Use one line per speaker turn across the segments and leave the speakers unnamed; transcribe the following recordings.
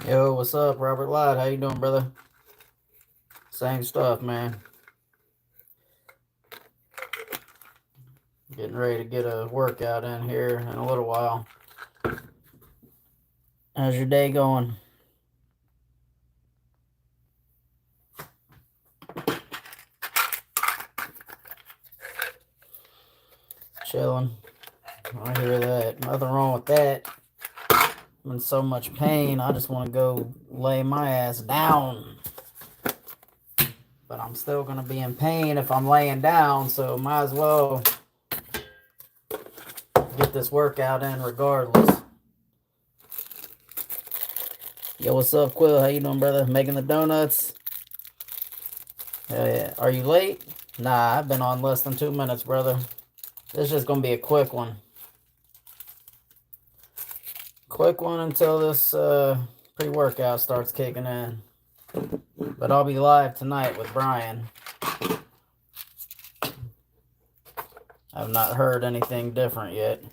Yo, what's up, Robert Lott? How you doing, brother? Same stuff, man. Getting ready to get a workout in here in a little while. How's your day going? Chilling. I hear that. Nothing wrong with that. I'm in so much pain, I just want to go lay my ass down. But I'm still going to be in pain if I'm laying down, so might as well get this workout in regardless. Yo, what's up, Quill? How you doing, brother? Making the donuts? Hell yeah. Are you late? Nah, I've been on less than 2 minutes, brother. This is just going to be a quick one. Quick one until this pre-workout starts kicking in. But I'll be live tonight with Brian. I've not heard anything different yet.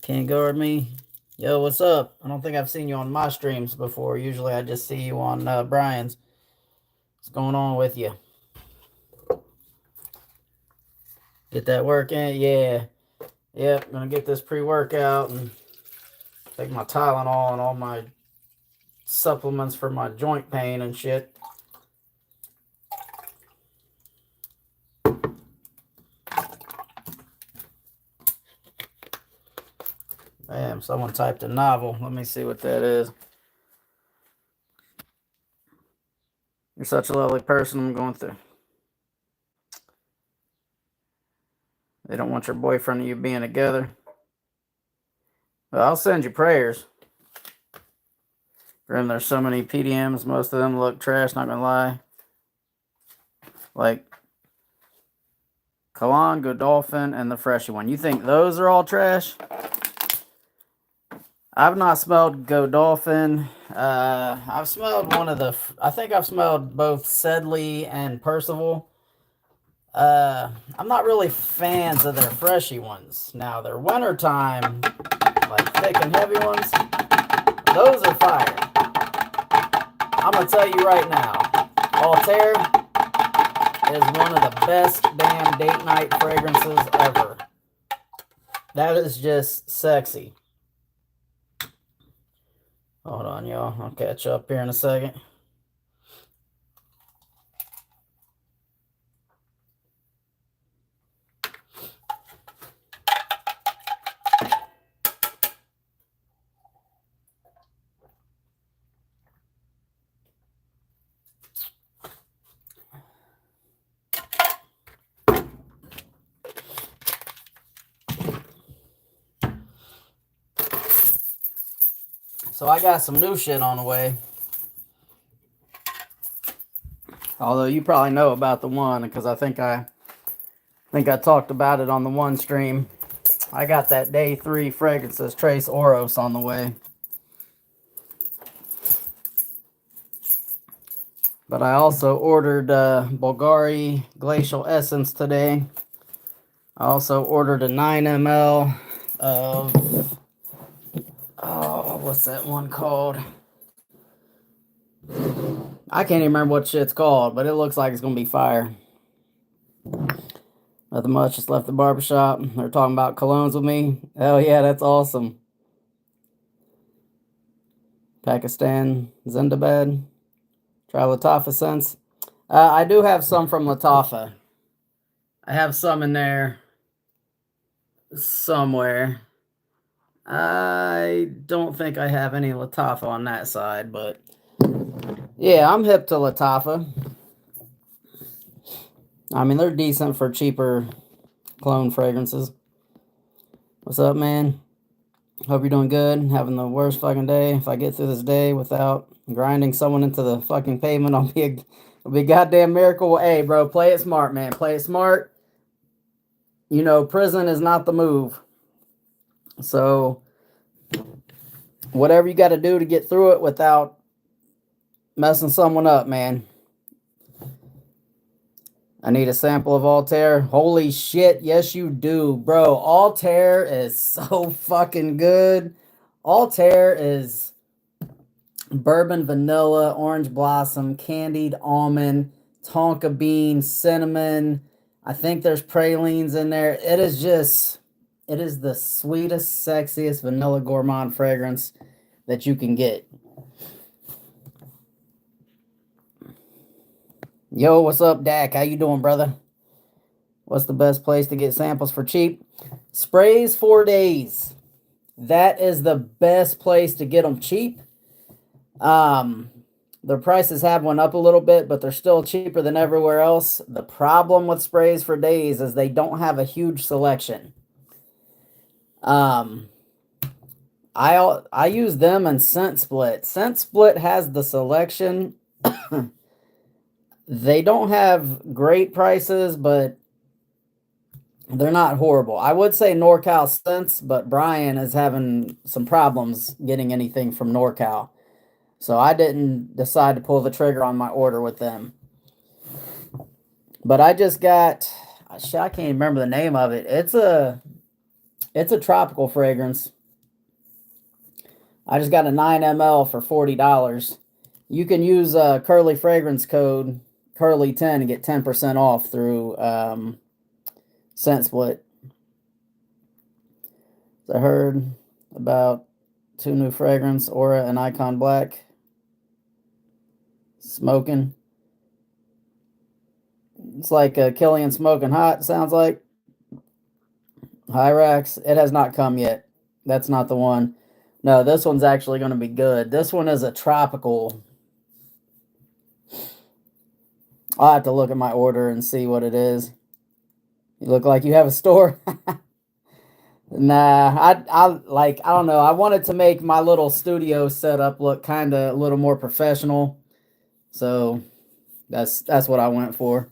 Can't guard me. Yo, what's up? I don't think I've seen you on my streams before. Usually I just see you on Brian's. What's going on with you? Get that work in? Yeah. Yep, gonna get this pre-workout and take my Tylenol and all my supplements for my joint pain and shit. Damn, someone typed a novel. Let me see what that is. You're such a lovely person. I'm going through. They don't want your boyfriend and you being together. Well, I'll send you prayers. For him, there's so many PDMs. Most of them look trash, not gonna lie. Like Kalan, Godolphin, and the Freshy one. You think those are all trash? I've not smelled Godolphin. I've smelled one of the... I think I've smelled both Sedley and Percival. I'm not really fans of their Freshy ones. Now, their wintertime, like thick and heavy ones, those are fire. I'm going to tell you right now, Altair is one of the best damn date night fragrances ever. That is just sexy. Hold on, y'all. I'll catch up here in a second. So I got some new shit on the way. Although you probably know about the one because I think I talked about it on the one stream. I got that day 3 fragrances Trace Oros on the way. But I also ordered Bulgari Glacial Essence today. I also ordered a 9 ml of... Oh, what's that one called? I can't even remember what shit's called, but it looks like it's going to be fire. Nothing much, just left the barbershop. They're talking about colognes with me. Hell yeah, that's awesome. Pakistan Zindabad. Try Latafa scents. I do have some from Latafa. I have some in there somewhere. I don't think I have any Lattafa on that side, but yeah, I'm hip to Lattafa. I mean, they're decent for cheaper clone fragrances. What's up, man? Hope you're doing good. Having the worst fucking day. If I get through this day without grinding someone into the fucking pavement, it'll be a goddamn miracle. Hey, bro, play it smart, man. Play it smart. You know, prison is not the move. So, whatever you got to do to get through it without messing someone up, man. I need a sample of Altair. Holy shit, yes you do, bro. Altair is so fucking good. Altair is bourbon, vanilla, orange blossom, candied almond, tonka bean, cinnamon. I think there's pralines in there. It is the sweetest, sexiest vanilla gourmand fragrance that you can get. Yo, what's up, Dak? How you doing, brother? What's the best place to get samples for cheap? Sprays 4 days. That is the best place to get them cheap. Their prices have went up a little bit, but they're still cheaper than everywhere else. The problem with Sprays for Days is they don't have a huge selection. I use them and Scent Split. Scent Split has the selection. They don't have great prices, but they're not horrible. I would say NorCal Scents, but Brian is having some problems getting anything from NorCal. So I didn't decide to pull the trigger on my order with them. But I just got, I can't even remember the name of it. It's a tropical fragrance. I just got a 9 ml for $40. You can use a Curly fragrance code Curly10 and get 10% off through Scent Split. I heard about 2 new fragrance, Aura and Icon Black. Smoking. It's like Killian Smoking Hot, sounds like. Hyrax. It has not come yet. That's not the one. No, this one's actually going to be good. This one is a tropical. I'll have to look at my order and see what it is. You look like you have a store. Nah, I don't know. I wanted to make my little studio setup look kind of a little more professional. So that's what I went for.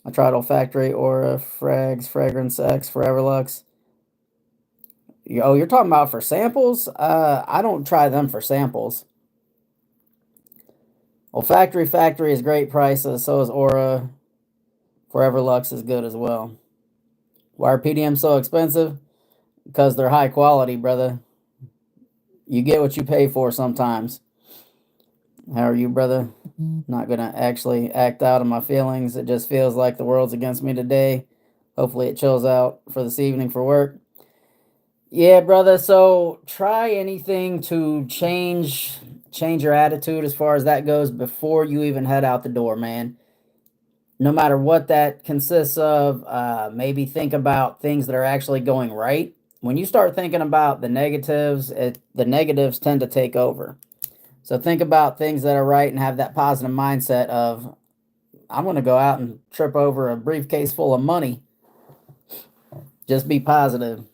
I tried Olfactory, Aura, Frags, Fragrance X, Forever Lux. Oh, you're talking about for samples? I don't try them for samples. Olfactory Factory is great prices. So is Aura. Forever Lux is good as well. Why are PDMs so expensive? Because they're high quality, brother. You get what you pay for sometimes. How are you, brother? Not gonna actually act out on my feelings. It just feels like the world's against me today. Hopefully it chills out for this evening for work. Yeah, brother. So try anything to change your attitude as far as that goes before you even head out the door, man. No matter what that consists of, maybe think about things that are actually going right. When you start thinking about the negatives, the negatives tend to take over. So think about things that are right and have that positive mindset of, I'm going to go out and trip over a briefcase full of money. Just be positive.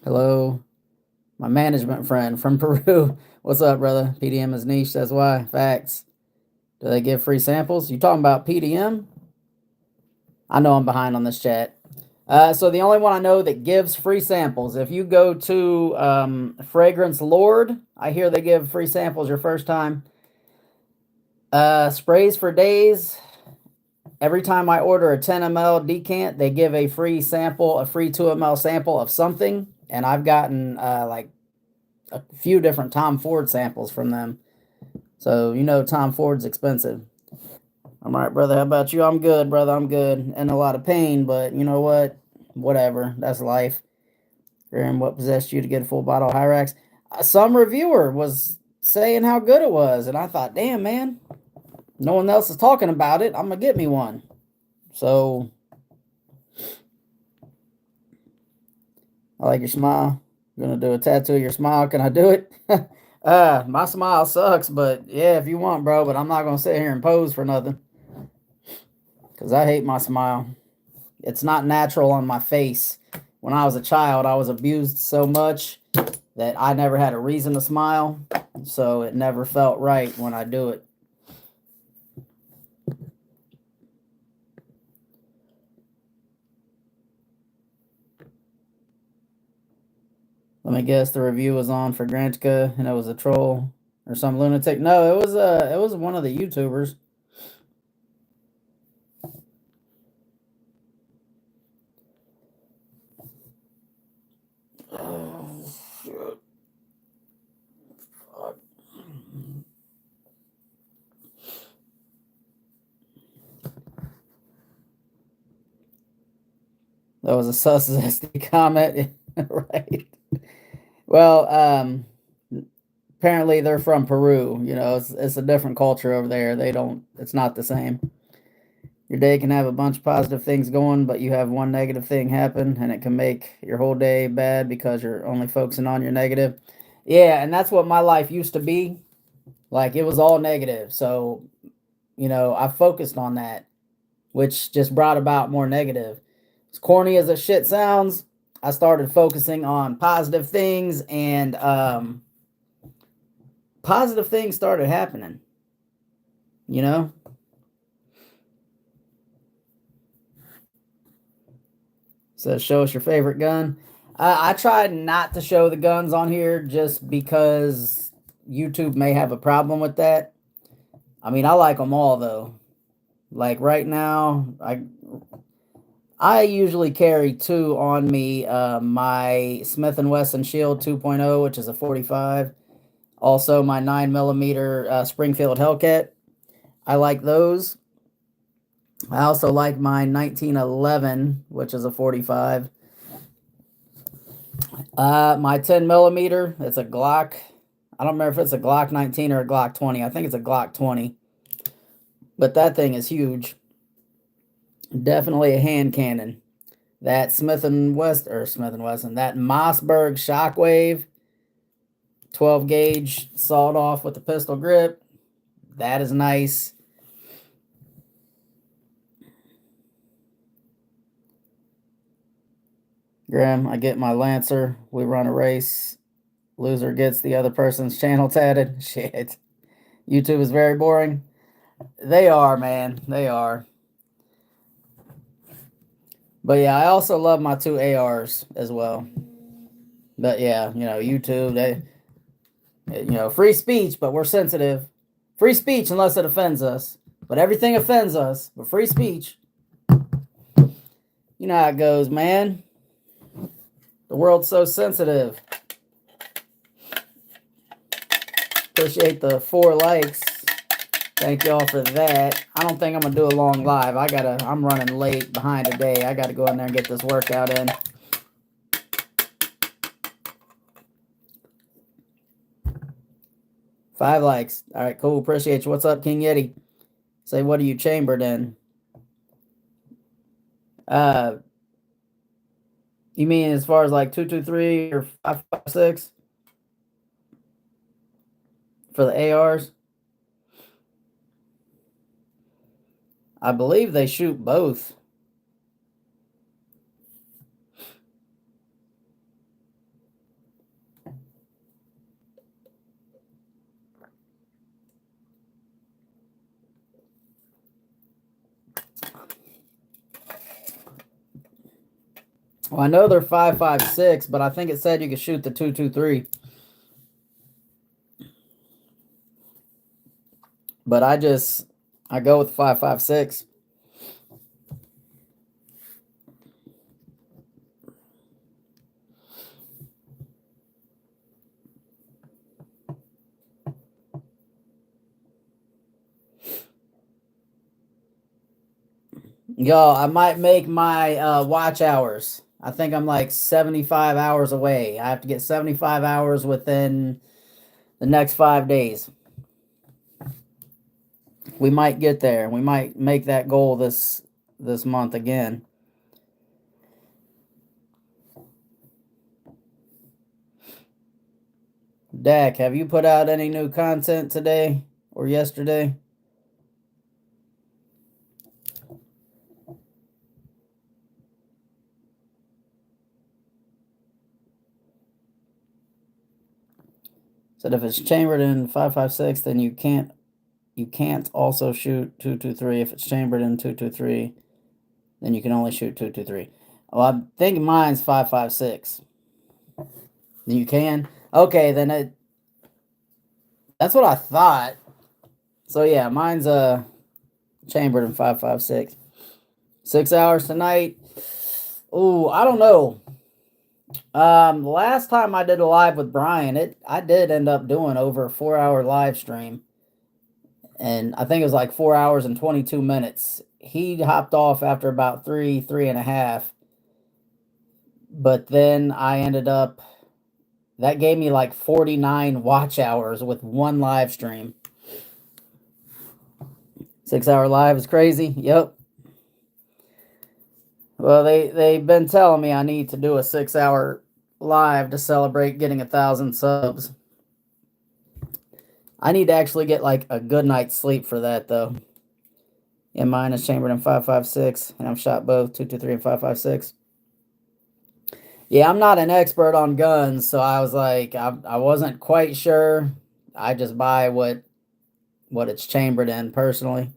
Hello, my management friend from Peru. What's up, brother? PDM is niche, that's why. Facts. Do they give free samples? You talking about PDM? I know I'm behind on this chat. So the only one I know that gives free samples, if you go to Fragrance Lord, I hear they give free samples your first time. Sprays for Days. Every time I order a 10 ml decant, they give a free sample, a free 2 ml sample of something. And I've gotten like a few different Tom Ford samples from them. So, you know, Tom Ford's expensive. I'm all right, brother. How about you? I'm good, brother. I'm good. In a lot of pain, but you know what? Whatever. That's life. Graham, what possessed you to get a full bottle of Hyrax? Some reviewer was saying how good it was, and I thought, damn, man, no one else is talking about it. I'm going to get me one. So, I like your smile. I'm gonna do a tattoo of your smile. Can I do it? My smile sucks, but yeah, if you want, bro. But I'm not gonna sit here and pose for nothing. Cause I hate my smile. It's not natural on my face. When I was a child, I was abused so much that I never had a reason to smile. So it never felt right when I do it. Let me guess, the review was on for Granchka and it was a troll or some lunatic. No, it was one of the YouTubers. Oh shit. Fuck. That was a sus SD comment. Right. Well, apparently they're from Peru. You know, it's a different culture over there. They don't. It's not the same. Your day can have a bunch of positive things going, but you have one negative thing happen, and it can make your whole day bad because you're only focusing on your negative. Yeah, and that's what my life used to be. Like it was all negative. So, you know, I focused on that, which just brought about more negative. As corny as the shit sounds, I started focusing on positive things, and positive things started happening. You know? So show us your favorite gun. I tried not to show the guns on here just because YouTube may have a problem with that. I mean, I like them all though. Like right now, I usually carry two on me. My Smith and Wesson Shield 2.0, which is a 45. Also, my 9mm Springfield Hellcat. I like those. I also like my 1911, which is a 45. My 10mm, it's a Glock. I don't remember if it's a Glock 19 or a Glock 20. I think it's a Glock 20. But that thing is huge. Definitely a hand cannon. That Smith and Wesson, that Mossberg Shockwave 12 gauge sawed off with the pistol grip. That is nice. Graham, I get my Lancer. We run a race. Loser gets the other person's channel tatted. Shit. YouTube is very boring. They are, man. They are. But yeah, I also love my two ARs as well. But yeah, you know, YouTube, you know, free speech, but we're sensitive. Free speech unless it offends us. But everything offends us. But free speech. You know how it goes, man. The world's so sensitive. Appreciate the 4 likes. Thank y'all for that. I don't think I'm gonna do a long live. I'm running late behind today. I gotta go in there and get this workout in. Five likes. All right, cool. Appreciate you. What's up, King Yeti? Say, what are you chambered in? You mean as far as like 223 or 556 for the ARs? I believe they shoot both. Well, I know they're 556, but I think it said you could shoot the 223. But I go with 556. Yo, I might make my watch hours. I think I'm like 75 hours away. I have to get 75 hours within the next 5 days. We might get there. We might make that goal this month again. Dak, have you put out any new content today or yesterday? Said if it's chambered in 556, then you can't also shoot 223. If it's chambered in 223, then you can only shoot 223. Well, I think mine's 556. You can? Okay, then that's what I thought. So yeah, mine's chambered in 556. 6 hours tonight. Ooh, I don't know. Last time I did a live with Brian, I did end up doing over a 4-hour live stream. And I think it was like 4 hours and 22 minutes. He hopped off after about three and a half. But then I ended up, that gave me like 49 watch hours with one live stream. 6-hour live is crazy. Yep. Well, they've been telling me I need to do a 6-hour live to celebrate getting 1,000 subs. I need to actually get like a good night's sleep for that though. Yeah, mine is chambered in 556, and I've shot both 223 and 556. Yeah, I'm not an expert on guns, so I was like, I wasn't quite sure. I just buy what it's chambered in personally.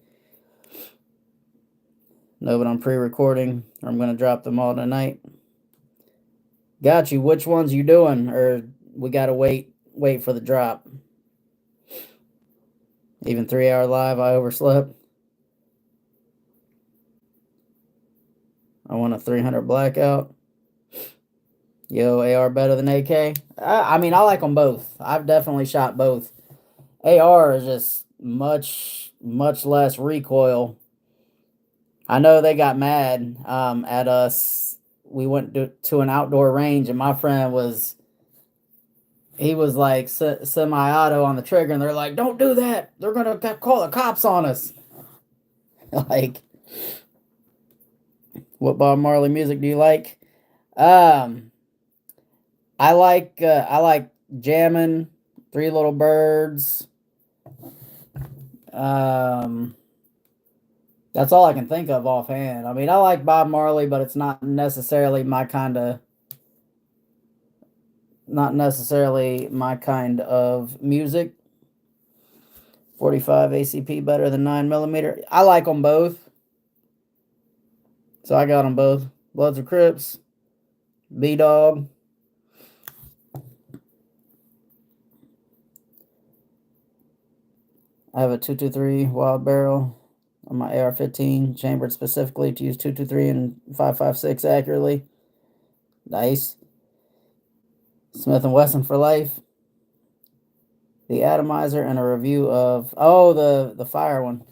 No, but I'm pre-recording, or I'm gonna drop them all tonight. Got you. Which ones you doing, or we gotta wait for the drop? Even 3-hour live, I overslept. I want a 300 blackout. Yo, AR better than AK? I mean, I like them both. I've definitely shot both. AR is just much less recoil. I know they got mad at us. We went to an outdoor range, and my friend was like semi-auto on the trigger, and they're like, "Don't do that. They're gonna call the cops on us." Like, what Bob Marley music do you like? I like Jammin', Three Little Birds. That's all I can think of offhand. I mean, I like Bob Marley, but it's not necessarily my kind of music. 45 ACP better than 9mm. I like them both. So I got them both. Bloods of Crips, B-Dog. I have a 223 Wild Barrel on my AR-15, chambered specifically to use 223 and 556 accurately. Nice. Smith & Wesson for life. The atomizer, and a review of, the fire one.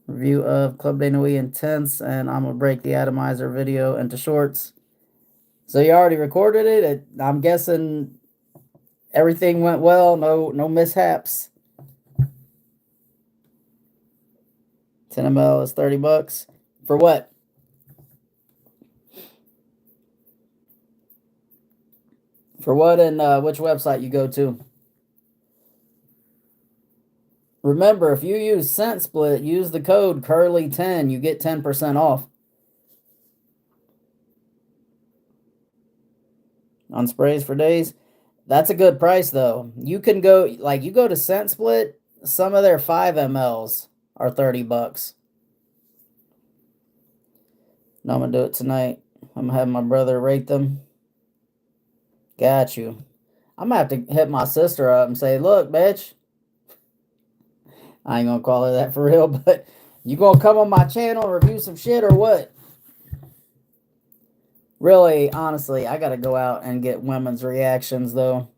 Review of Club de Nuit Intense, and I'm going to break the atomizer video into shorts. So you already recorded it? I'm guessing everything went well, no mishaps. 10 ml is $30. For what? For what, and which website you go to? Remember, if you use ScentSplit, use the code Curly10. You get 10% off on sprays for days. That's a good price, though. You can go, like, you go to ScentSplit, some of their 5 mLs are $30. No, I'm going to do it tonight. I'm going to have my brother rate them. Got you. I'm going to have to hit my sister up and say, look, bitch. I ain't going to call her that for real, but you going to come on my channel and review some shit or what? Really, honestly, I got to go out and get women's reactions, though.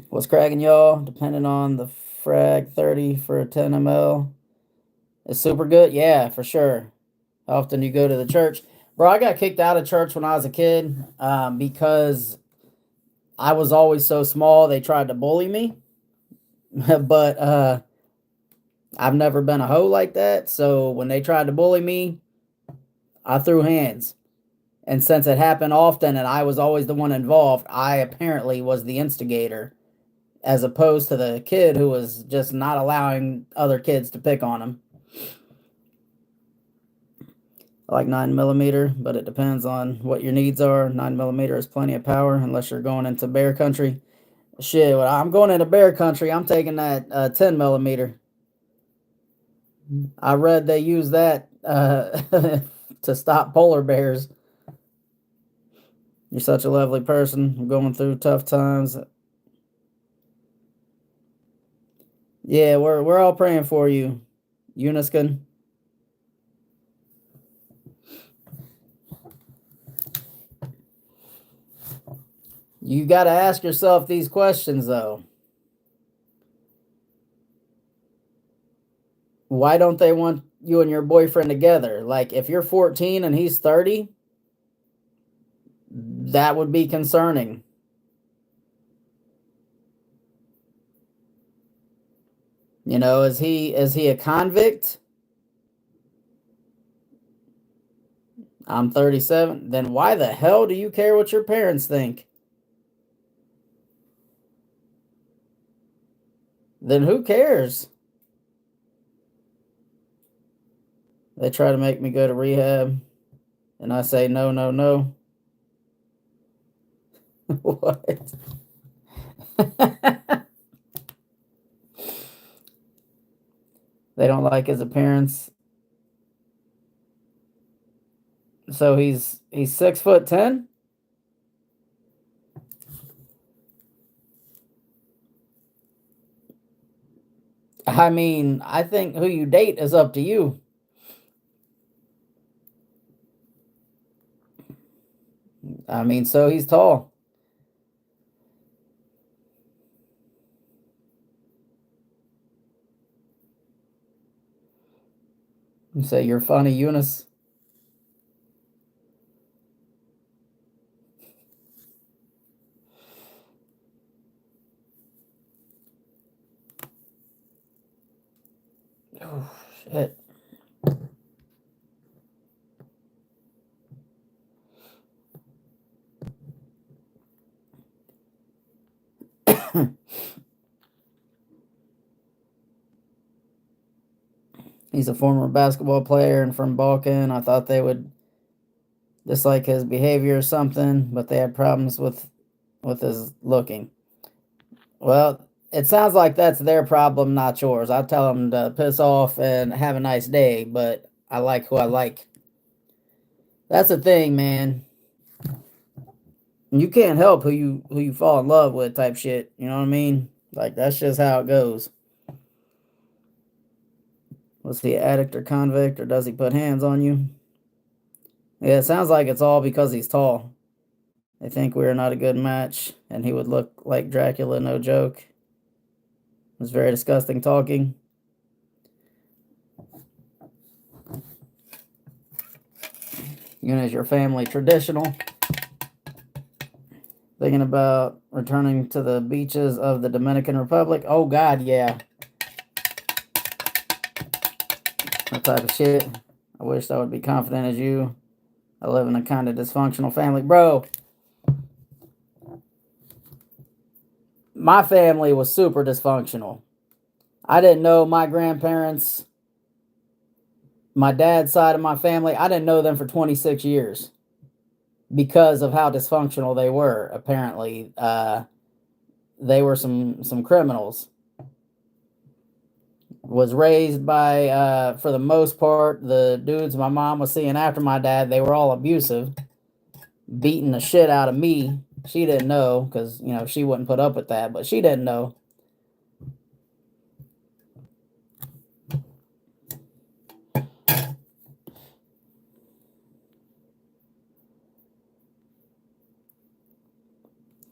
What's cracking, y'all? Depending on the frag, 30 for a 10 ml. It's super good? Yeah, for sure. How often do you go to the church? Bro, I got kicked out of church when I was a kid because I was always so small. They tried to bully me. But I've never been a hoe like that. So when they tried to bully me, I threw hands. And since it happened often and I was always the one involved, I apparently was the instigator, as opposed to the kid who was just not allowing other kids to pick on him. I like 9mm, but it depends on what your needs are. 9mm is plenty of power unless you're going into bear country. Shit, when I'm going into bear country, I'm taking that 10mm. I read they use that to stop polar bears. You're such a lovely person. I'm going through tough times. Yeah, we're all praying for you, Uniskin. You got to ask yourself these questions, though. Why don't they want you and your boyfriend together? Like, if you're 14 and he's 30, that would be concerning. You know, is he a convict? I'm 37. Then why the hell do you care what your parents think? Then who cares? They try to make me go to rehab, and I say no, no, no. What? They don't like his appearance. So he's 6'10"? I mean, I think who you date is up to you. I mean, so he's tall. You say you're funny, Eunice. Oh, shit. He's a former basketball player and from Balkan. I thought they would dislike his behavior or something, but they had problems with his looking. Well, it sounds like that's their problem, not yours. I tell them to piss off and have a nice day, but I like who I like. That's the thing, man. You can't help who you fall in love with, type shit. You know what I mean? Like, that's just how it goes. Was he addict or convict, or does he put hands on you? Yeah, it sounds like it's all because he's tall. They think we're not a good match, and he would look like Dracula, no joke. It was very disgusting talking. Is your family traditional? Thinking about returning to the beaches of the Dominican Republic? Oh, God, yeah. That type of shit. I wish I would be confident as you. I live in a kind of dysfunctional family. Bro, my family was super dysfunctional. I didn't know my grandparents, my dad's side of my family, I didn't know them for 26 years because of how dysfunctional they were. Apparently, they were some criminals. Was raised by, for the most part, the dudes my mom was seeing after my dad. They were all abusive, beating the shit out of me. She didn't know because, she wouldn't put up with that, but she didn't know.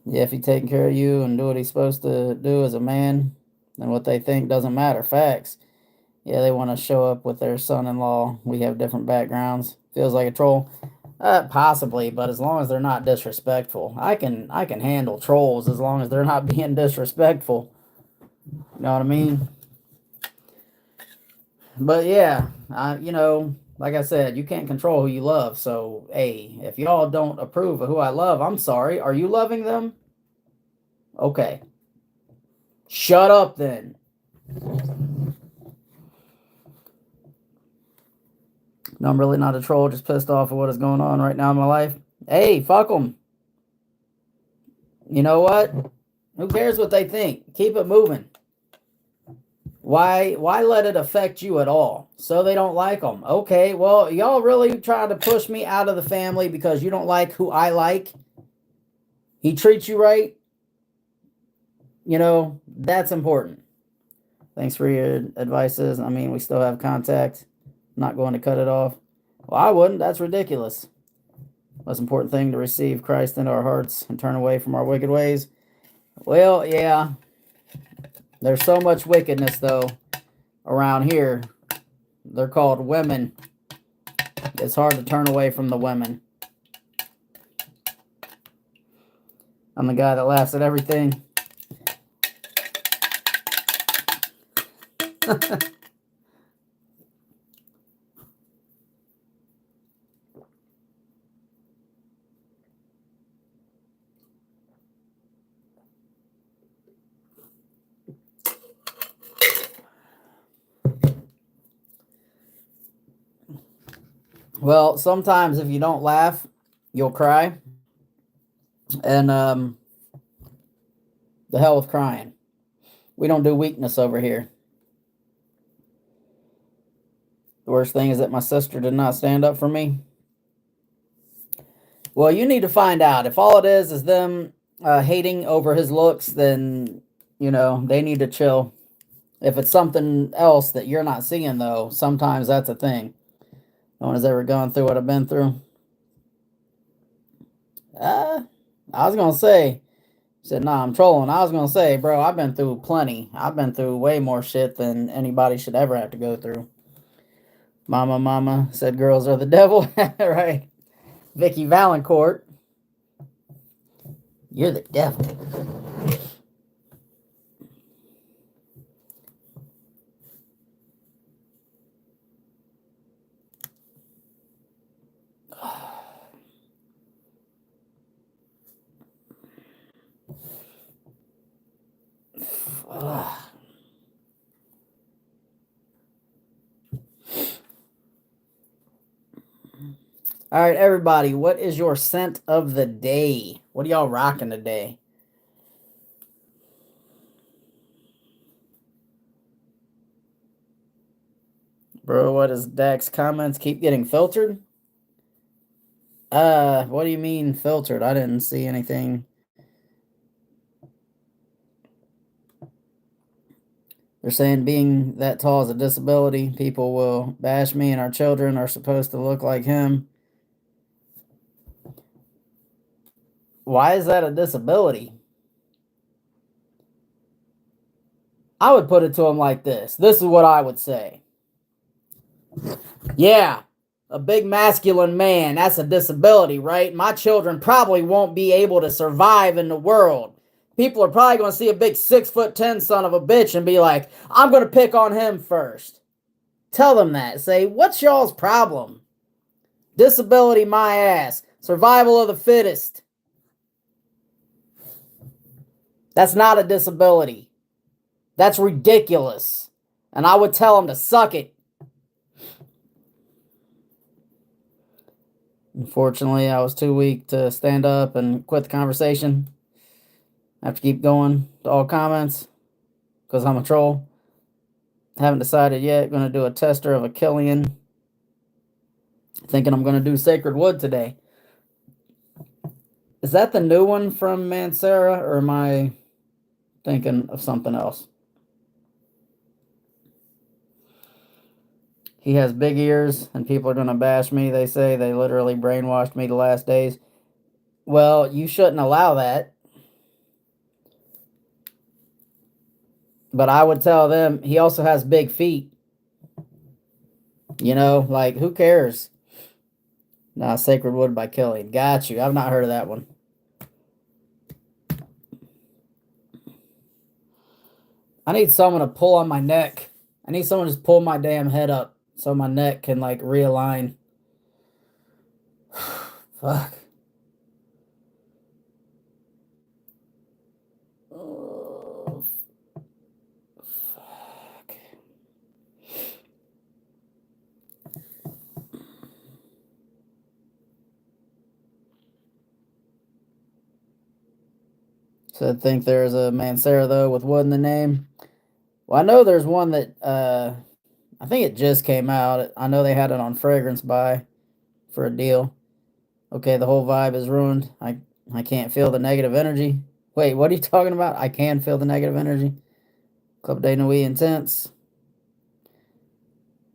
Yeah, if he's taking care of you and do what he's supposed to do as a man, then what they think doesn't matter. Facts. Yeah, they want to show up with their son-in-law. We have different backgrounds. Feels like a troll. Possibly, but as long as they're not disrespectful. I can handle trolls as long as they're not being disrespectful. You know what I mean? But yeah, Like I said, you can't control who you love. So, hey, if y'all don't approve of who I love, I'm sorry. Are you loving them? Okay. Shut up then. No, I'm really not a troll, just pissed off at what is going on right now in my life. Hey, fuck them. You know what? Who cares what they think? Keep it moving. Why let it affect you at all? So they don't like them. Okay, well, y'all really trying to push me out of the family because you don't like who I like? He treats you right? You know, that's important. Thanks for your advices. I mean, we still have contact. I'm not going to cut it off. Well, I wouldn't. That's ridiculous. Most important thing to receive Christ into our hearts and turn away from our wicked ways. Well, yeah. There's so much wickedness, though, around here. They're called women. It's hard to turn away from the women. I'm the guy that laughs at everything. Well, sometimes if you don't laugh, you'll cry. And the hell with crying. We don't do weakness over here. The worst thing is that my sister did not stand up for me. Well, you need to find out. If all it is them hating over his looks, then, you know, they need to chill. If it's something else that you're not seeing, though, sometimes that's a thing. No one has ever gone through what I've been through. I was going to say, said, nah, I'm trolling. I was going to say, bro, I've been through plenty. I've been through way more shit than anybody should ever have to go through. Mama said girls are the devil. Right. Vicky Valancourt. You're the devil. All right, everybody, what is your scent of the day? What are y'all rocking today? Bro, what is Dak's comments keep getting filtered? What do you mean filtered? I didn't see anything. They're saying being that tall is a disability. People will bash me and our children are supposed to look like him. Why is that a disability? I would put it to him like this. This is what I would say. Yeah, a big masculine man, that's a disability, right? My children probably won't be able to survive in the world. People are probably going to see a big 6'10" son of a bitch and be like, I'm going to pick on him first. Tell them that. Say, what's y'all's problem? Disability, my ass. Survival of the fittest. That's not a disability. That's ridiculous. And I would tell them to suck it. Unfortunately, I was too weak to stand up and quit the conversation. I have to keep going to all comments because I'm a troll. Haven't decided yet. Going to do a tester of a Killian. Thinking I'm going to do Sacred Wood today. Is that the new one from Mancera, or am I thinking of something else? He has big ears, and people are going to bash me. They say they literally brainwashed me the last days. Well, you shouldn't allow that. But I would tell them he also has big feet. You know, like, who cares? Nah, Sacred Wood by Killian. Got you. I've not heard of that one. I need someone to pull on my neck. I need someone to just pull my damn head up. so my neck can like realign. Fuck. Oh, fuck. So I think there's a Mancera though with wood in the name. Well, I know there's one that I think it just came out. I know they had it on Fragrance Buy for a deal. Okay, the whole vibe is ruined. I can't feel the negative energy. Wait, what are you talking about? I can feel the negative energy. Club de Nuit Intense.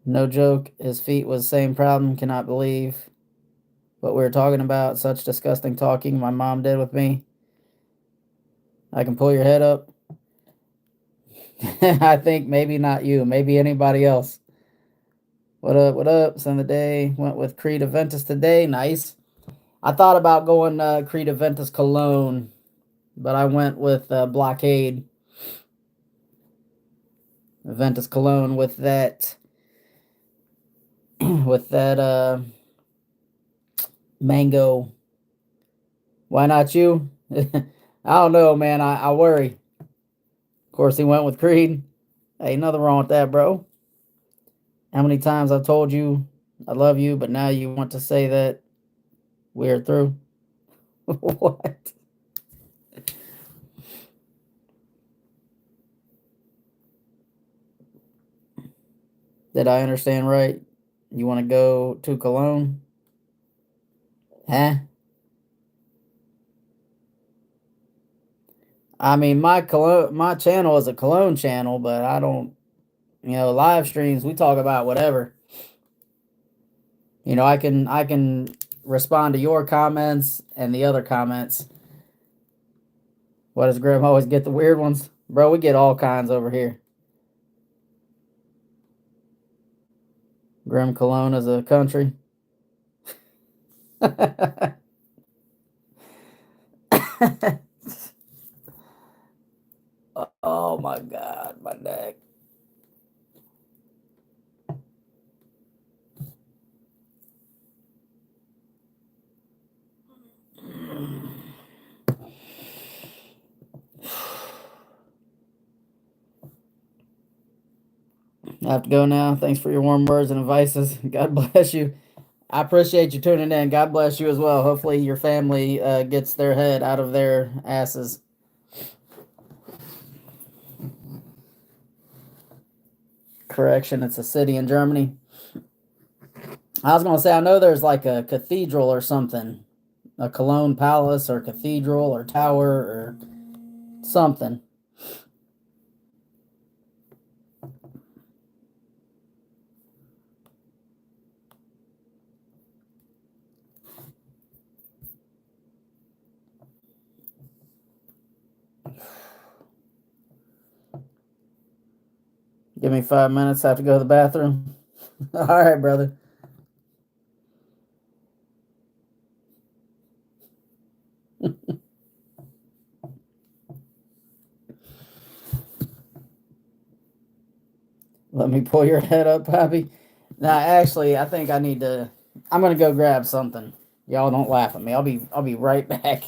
No joke. His feet was same problem. Cannot believe what we were talking about. Such disgusting talking my mom did with me. I can pull your head up. I think maybe not you. Maybe anybody else. What up? What up? Send the day. Went with Creed Aventus today. Nice. I thought about going Creed Aventus Cologne, but I went with Blockade. Aventus Cologne with that with that mango. Why not you? I don't know, man. I worry. Of course, he went with Creed. Hey, nothing wrong with that, bro. How many times I've told you I love you, but now you want to say that we're through? What? Did I understand right? You want to go to Cologne? Huh? I mean, my channel is a Cologne channel, but I don't, live streams. We talk about whatever. I can respond to your comments and the other comments. What does Grim always get the weird ones, bro? We get all kinds over here. Grim Cologne is a country. Oh my god, my neck. I have to go now. Thanks for your warm words and advices. God bless you. I appreciate you tuning in. God bless you as well. Hopefully, your family gets their head out of their asses. Correction, it's a city in Germany. I was going to say, I know there's like a cathedral or something, a Cologne palace or cathedral or tower or something. Give me 5 minutes. I have to go to the bathroom. All right, brother. Let me pull your head up, Pappy. Now, actually, I think I need to. I'm gonna go grab something. Y'all don't laugh at me. I'll be right back.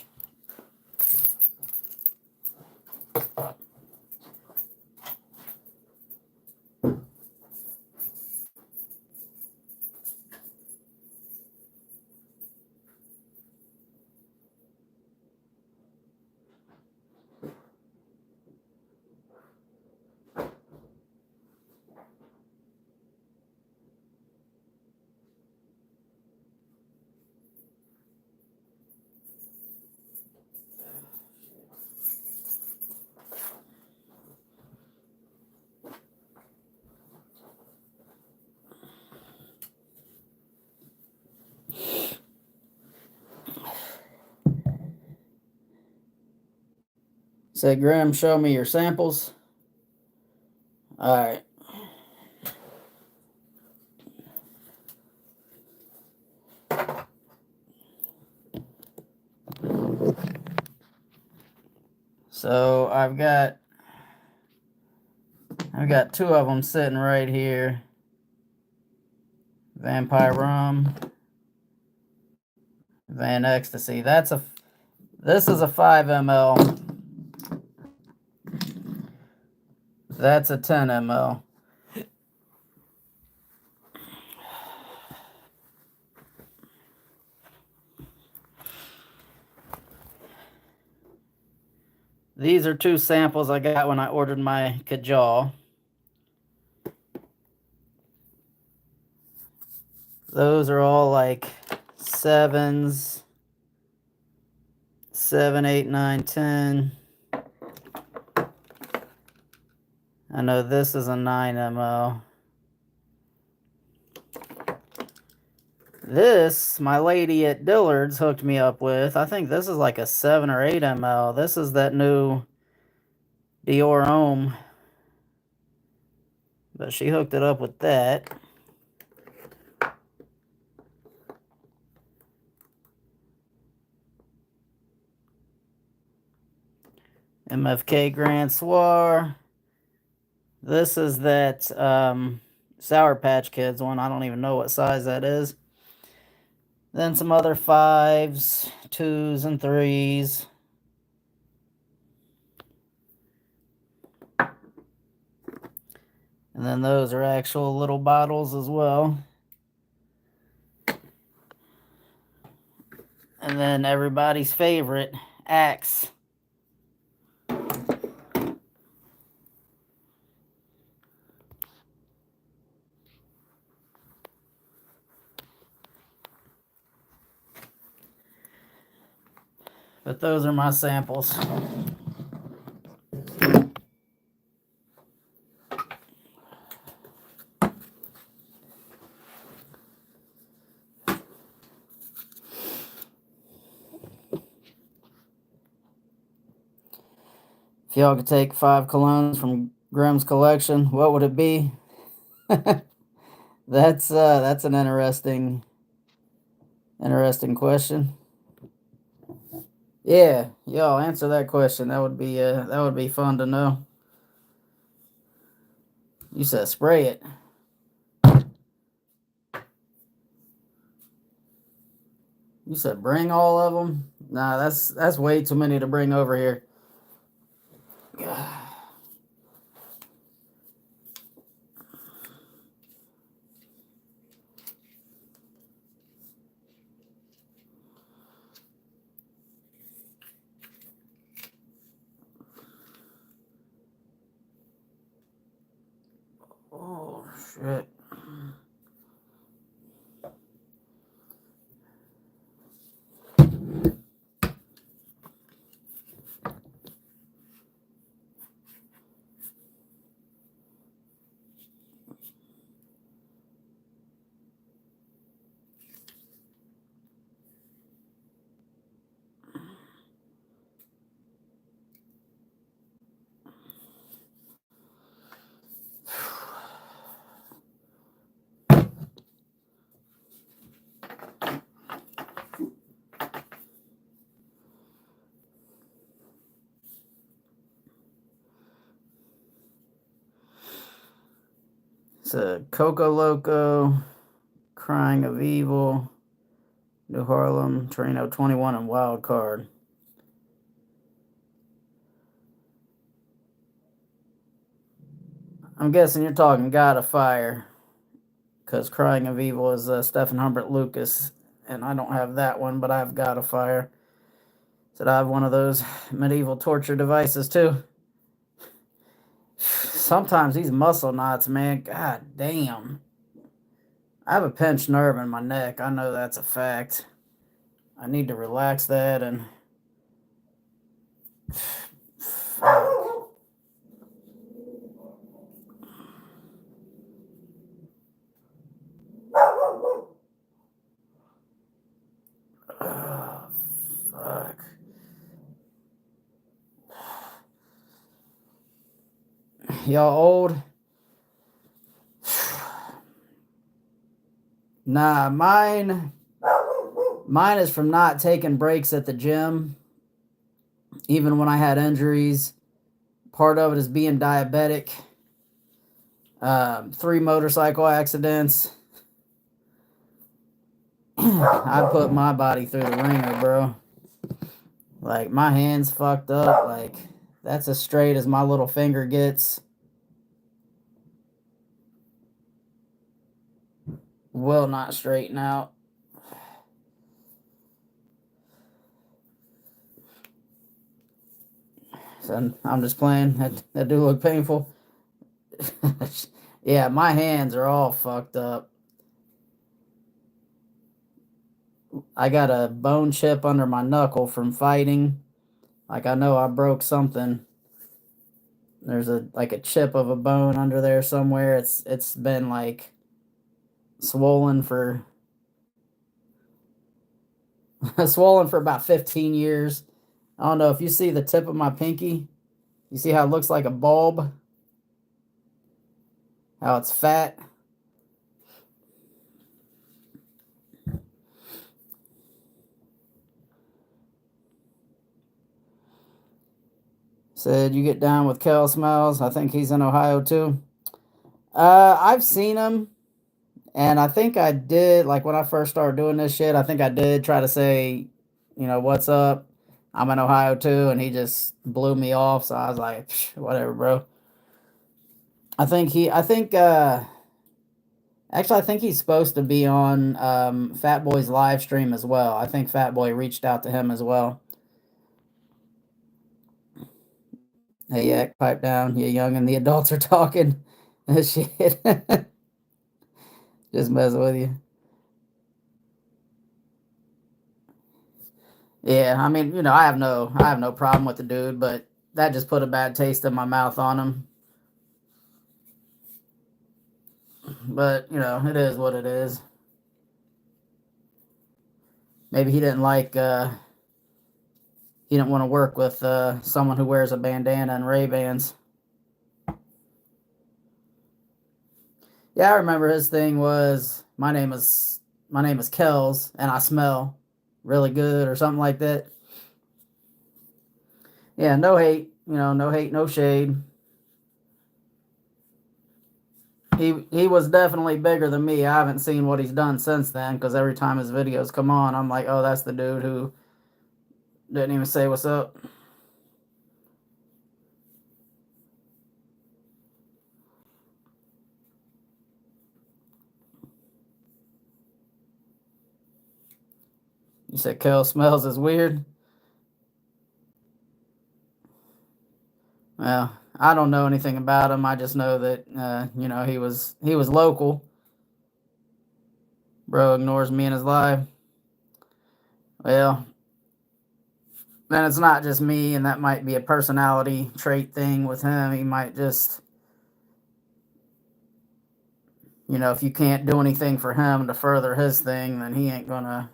Say, Graham, show me your samples. All right. So I've got two of them sitting right here. Vampire Rum. Van Ecstasy. This is a 5 ml. That's a 10 ml. These are 2 samples I got when I ordered my Kajal. Those are all like 7s. 7, 8, 9, 10. I know this is a 9 ml. This, my lady at Dillard's hooked me up with. I think this is like a 7 or 8 ml. This is that new Dior Homme. But she hooked it up with that. MFK Grand Soir. This is that Sour Patch Kids one. I don't even know what size that is. Then some other 5s, 2s, and 3s. And then those are actual little bottles as well. And then everybody's favorite, Axe. But those are my samples. If y'all could take 5 colognes from Grimm's collection, what would it be? That's an interesting question. Yeah, y'all answer that question. That would be fun to know. You said spray it. You said bring all of them? Nah, that's way too many to bring over here. Oh, shit. It's a Coco Loco, Crying of Evil, New Harlem, Torino 21, and Wild Card. I'm guessing you're talking God of Fire, because Crying of Evil is Stephen Humbert Lucas, and I don't have that one, but I have God of Fire. Said I have one of those medieval torture devices too. Sometimes these muscle knots, man, god damn. I have a pinched nerve in my neck. I know that's a fact. I need to relax that and... Oh, fuck. Y'all old? Nah, mine is from not taking breaks at the gym. Even when I had injuries. Part of it is being diabetic. 3 motorcycle accidents. I put my body through the ringer, bro. Like, my hand's fucked up. Like, that's as straight as my little finger gets. Will not straighten out. So I'm just playing. That do look painful. Yeah, my hands are all fucked up. I got a bone chip under my knuckle from fighting. Like, I know I broke something. There's a chip of a bone under there somewhere. It's been like swollen for swollen for about 15 years. I don't know if you see the tip of my pinky. You see how it looks like a bulb? How it's fat? Said you get down with Kel Smells. I think he's in Ohio too. I've seen him, and I think I did, like when I first started doing this shit, I think I did try to say, what's up? I'm in Ohio too, and he just blew me off. So I was like, whatever, bro. Actually, I think he's supposed to be on Fat Boy's live stream as well. I think Fat Boy reached out to him as well. Hey, yeah, pipe down. You young and the adults are talking. Shit. Just messing with you. Yeah, I mean, I have no problem with the dude, but that just put a bad taste in my mouth on him. But, it is what it is. Maybe he didn't he didn't want to work with someone who wears a bandana and Ray-Bans. Yeah, I remember his thing was my name is Kells and I smell really good or something like that. Yeah, no hate, no hate, no shade. He was definitely bigger than me. I haven't seen what he's done since then because every time his videos come on, I'm like, oh, that's the dude who didn't even say what's up. You said Kel Smells is weird? Well, I don't know anything about him. I just know that he was local. Bro ignores me in his live. Well, then it's not just me, and that might be a personality trait thing with him. He might just, if you can't do anything for him to further his thing, then he ain't gonna.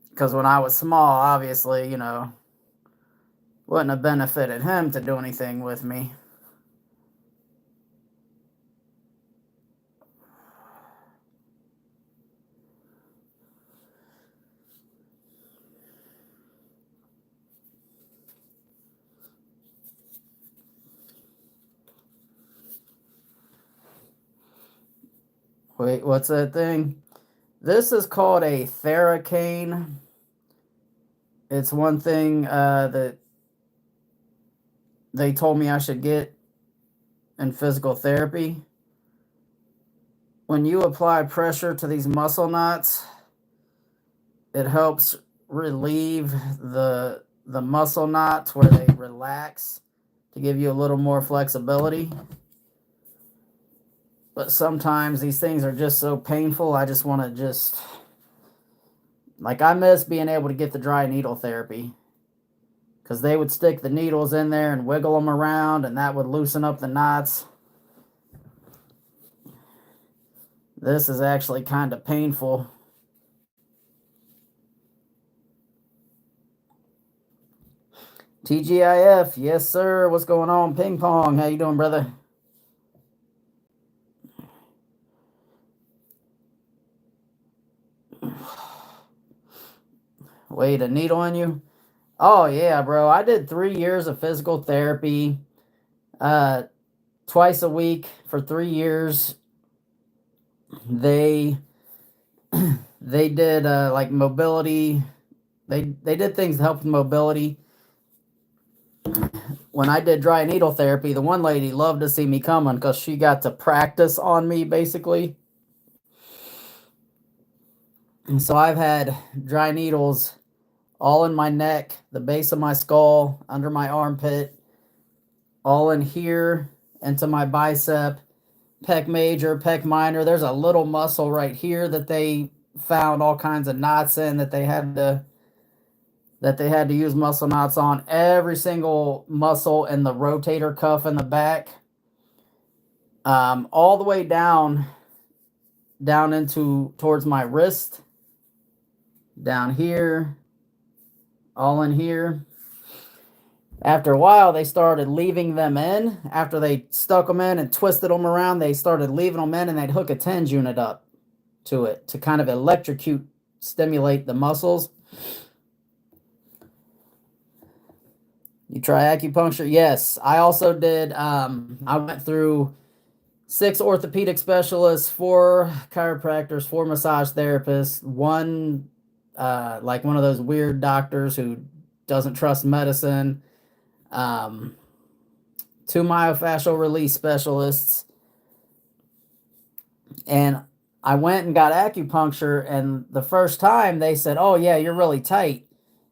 Because when I was small, obviously, wouldn't have benefited him to do anything with me. Wait, what's that thing? This is called a Theracane. It's one thing that they told me I should get in physical therapy. When you apply pressure to these muscle knots, it helps relieve the muscle knots where they relax to give you a little more flexibility. But sometimes these things are just so painful, I just want to I miss being able to get the dry needle therapy. Because they would stick the needles in there and wiggle them around, and that would loosen up the knots. This is actually kind of painful. TGIF, yes sir. What's going on? Ping pong, how you doing, brother? Wait, a needle in you? Oh yeah, bro. I did 3 years of physical therapy, twice a week for 3 years. they they did like mobility. They did things to help with mobility. When I did dry needle therapy, the one lady loved to see me coming because she got to practice on me basically. And so I've had dry needles all in my neck, the base of my skull, under my armpit, all in here, into my bicep, pec major, pec minor. There's a little muscle right here that they found all kinds of knots in that they had to use muscle knots on. Every single muscle in the rotator cuff in the back, all the way down into towards my wrist, down here, all in here. After a while, they started leaving them in. After they stuck them in and twisted them around, they started leaving them in, and they'd hook a TENS unit up to it to kind of electrocute, stimulate the muscles. You try acupuncture? Yes. I also did, I went through 6 orthopedic specialists, 4 chiropractors, 4 massage therapists, one, like one of those weird doctors who doesn't trust medicine, 2 myofascial release specialists. And I went and got acupuncture, and the first time they said, "Oh yeah, you're really tight."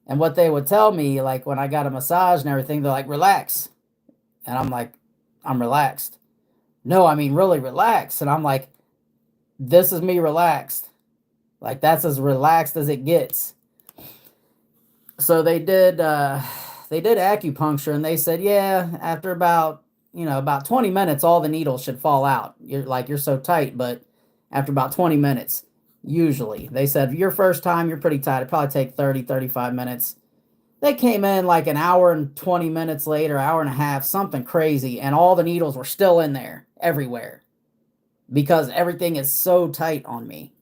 And what they would tell me, like when I got a massage and everything, they're like, "Relax." And I'm like, "I'm relaxed." "No, I mean really relax." And I'm like, "This is me relaxed." Like that's as relaxed as it gets. So they did acupuncture, and they said, "Yeah, after about 20 minutes, all the needles should fall out. You're so tight, but after about 20 minutes, usually." They said, "Your first time, you're pretty tight. It'd probably take 30, 35 minutes." They came in like an hour and 20 minutes later, hour and a half, something crazy, and all the needles were still in there everywhere because everything is so tight on me.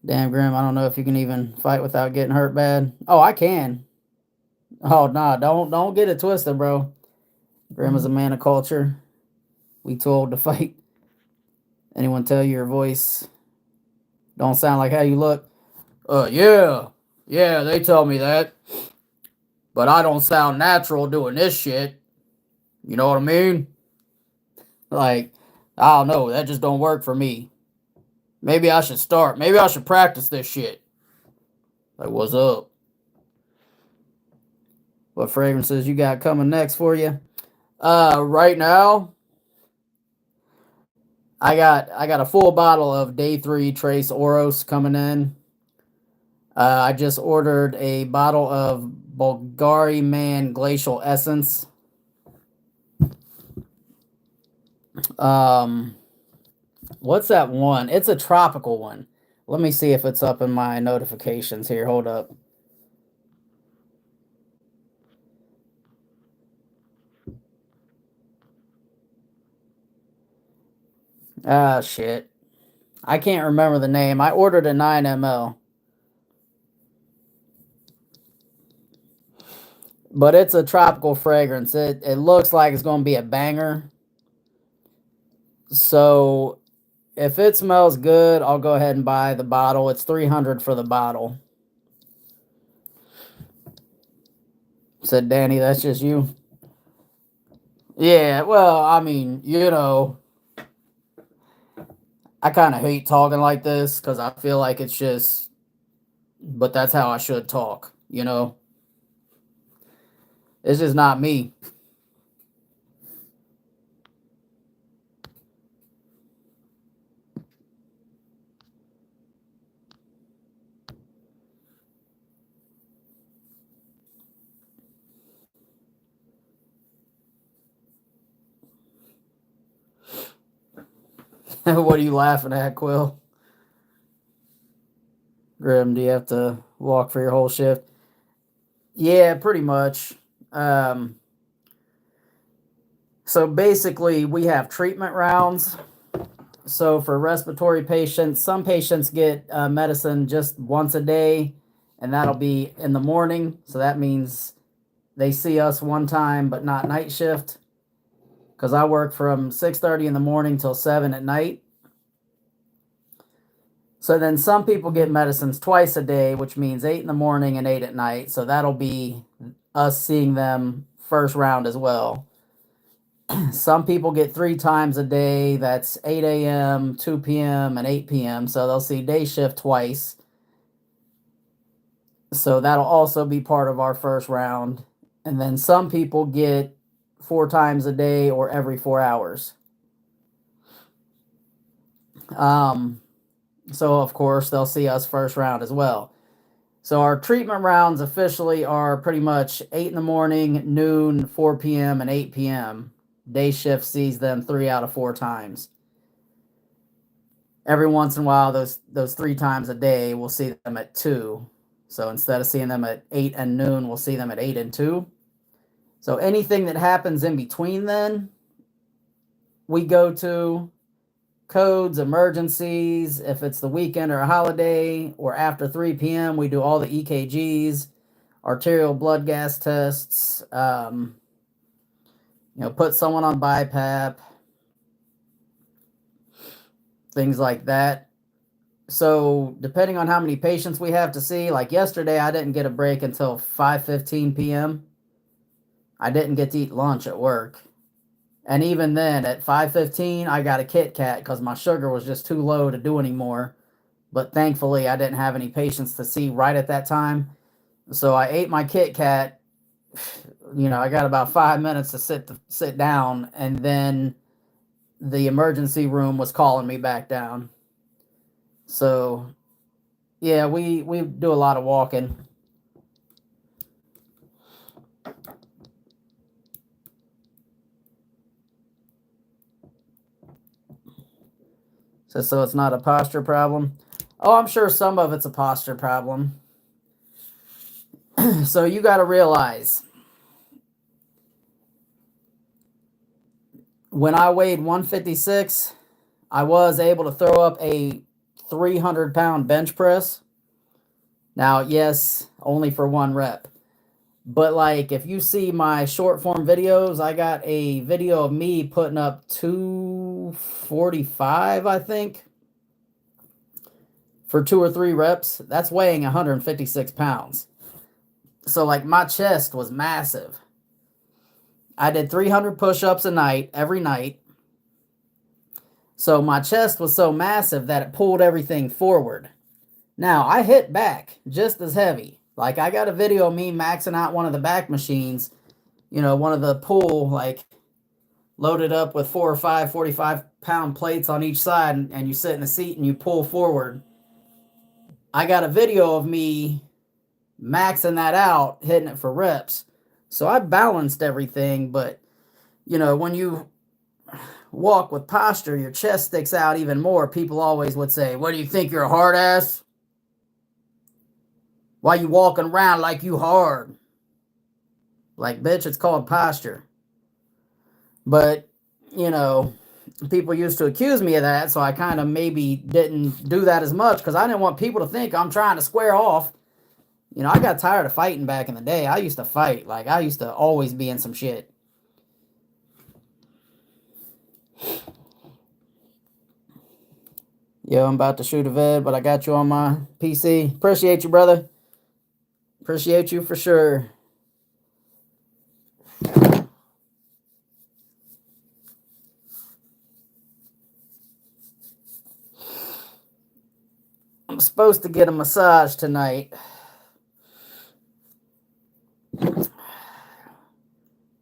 Damn, Grim, I don't know if you can even fight without getting hurt bad. Oh, I can. Oh, nah, don't get it twisted, bro. Grim is a man of culture. We too old to fight. Anyone tell you your voice don't sound like how you look? Yeah. Yeah, they tell me that. But I don't sound natural doing this shit. You know what I mean? Like, I don't know, that just don't work for me. Maybe I should start. Maybe I should practice this shit. Like, what's up? What fragrances you got coming next for you? Right now, I got a full bottle of Day 3 Trace Oros coming in. I just ordered a bottle of Bulgari Man Glacial Essence. What's that one? It's a tropical one. Let me see if it's up in my notifications here. Hold up. Ah, shit. I can't remember the name. I ordered a 9 ml. But it's a tropical fragrance. It looks like it's going to be a banger. So if it smells good, I'll go ahead and buy the bottle. It's $300 for the bottle. Said Danny, that's just you. Yeah, well, I mean, I kind of hate talking like this because I feel like it's just, but that's how I should talk, It's just not me. What are you laughing at, Quill? Grim, do you have to walk for your whole shift? Yeah, pretty much. So basically, we have treatment rounds. So for respiratory patients, some patients get medicine just once a day, and that'll be in the morning. So that means they see us one time, but not night shift, because I work from 6:30 in the morning till 7 at night. So then some people get medicines twice a day, which means 8 in the morning and 8 at night. So that'll be us seeing them first round as well. Some people get 3 times a day. That's 8 a.m., 2 p.m., and 8 p.m. So they'll see day shift twice. So that'll also be part of our first round. And then some people get 4 times a day or every 4 hours. So, of course, they'll see us first round as well. So our treatment rounds officially are pretty much 8 in the morning, noon, 4 p.m., and 8 p.m. Day shift sees them 3 out of 4 times. Every once in a while, those 3 times a day, we'll see them at 2. So instead of seeing them at 8 and noon, we'll see them at 8 and 2. So anything that happens in between then, we go to codes, emergencies. If it's the weekend or a holiday or after 3 p.m., we do all the EKGs, arterial blood gas tests, put someone on BiPAP, things like that. So depending on how many patients we have to see, like yesterday, I didn't get a break until 5:15 p.m. I didn't get to eat lunch at work. And even then, at 5:15, I got a Kit Kat because my sugar was just too low to do anymore. But thankfully, I didn't have any patients to see right at that time. So I ate my Kit Kat. I got about 5 minutes to sit down, and then the emergency room was calling me back down. So, yeah, we do a lot of walking. So it's not a posture problem. Oh, I'm sure some of it's a posture problem. So you got to realize, when I weighed 156, I was able to throw up a 300-pound bench press. Now, yes, only for 1 rep. But like, if you see my short form videos, I got a video of me putting up 245, I think, for 2 or 3 reps. That's weighing 156 pounds. So like, my chest was massive. I did 300 push-ups a night, every night. So my chest was so massive that it pulled everything forward. Now, I hit back just as heavy. Like, I got a video of me maxing out one of the back machines, one of the pull, like, loaded up with 4 or 5 45-pound plates on each side, and you sit in the seat and you pull forward. I got a video of me maxing that out, hitting it for reps. So I balanced everything, but, when you walk with posture, your chest sticks out even more. People always would say, "What do you think, you're a hard ass? Why you walking around like you hard?" Like, bitch, it's called posture. But, people used to accuse me of that, so I kind of maybe didn't do that as much because I didn't want people to think I'm trying to square off. I got tired of fighting back in the day. I used to fight. Like, I used to always be in some shit. Yo, I'm about to shoot a vid, but I got you on my PC. Appreciate you, brother. Appreciate you for sure. I'm supposed to get a massage tonight.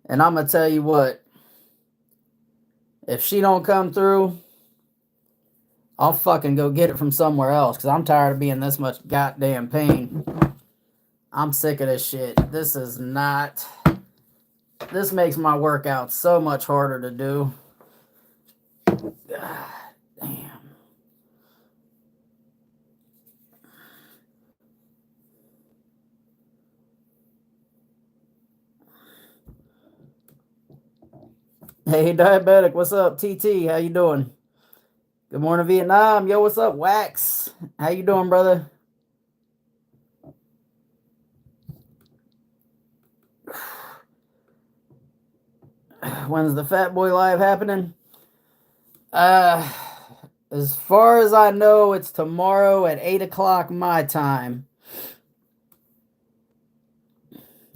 And I'm going to tell you what. If she don't come through, I'll fucking go get it from somewhere else because I'm tired of being this much goddamn pain. I'm sick of this shit. This makes my workout so much harder to do. God damn. Hey, diabetic, what's up? TT, how you doing? Good morning, Vietnam. Yo, what's up, Wax? How you doing, brother? When's the Fat Boy Live happening? As far as I know, it's tomorrow at 8 o'clock my time.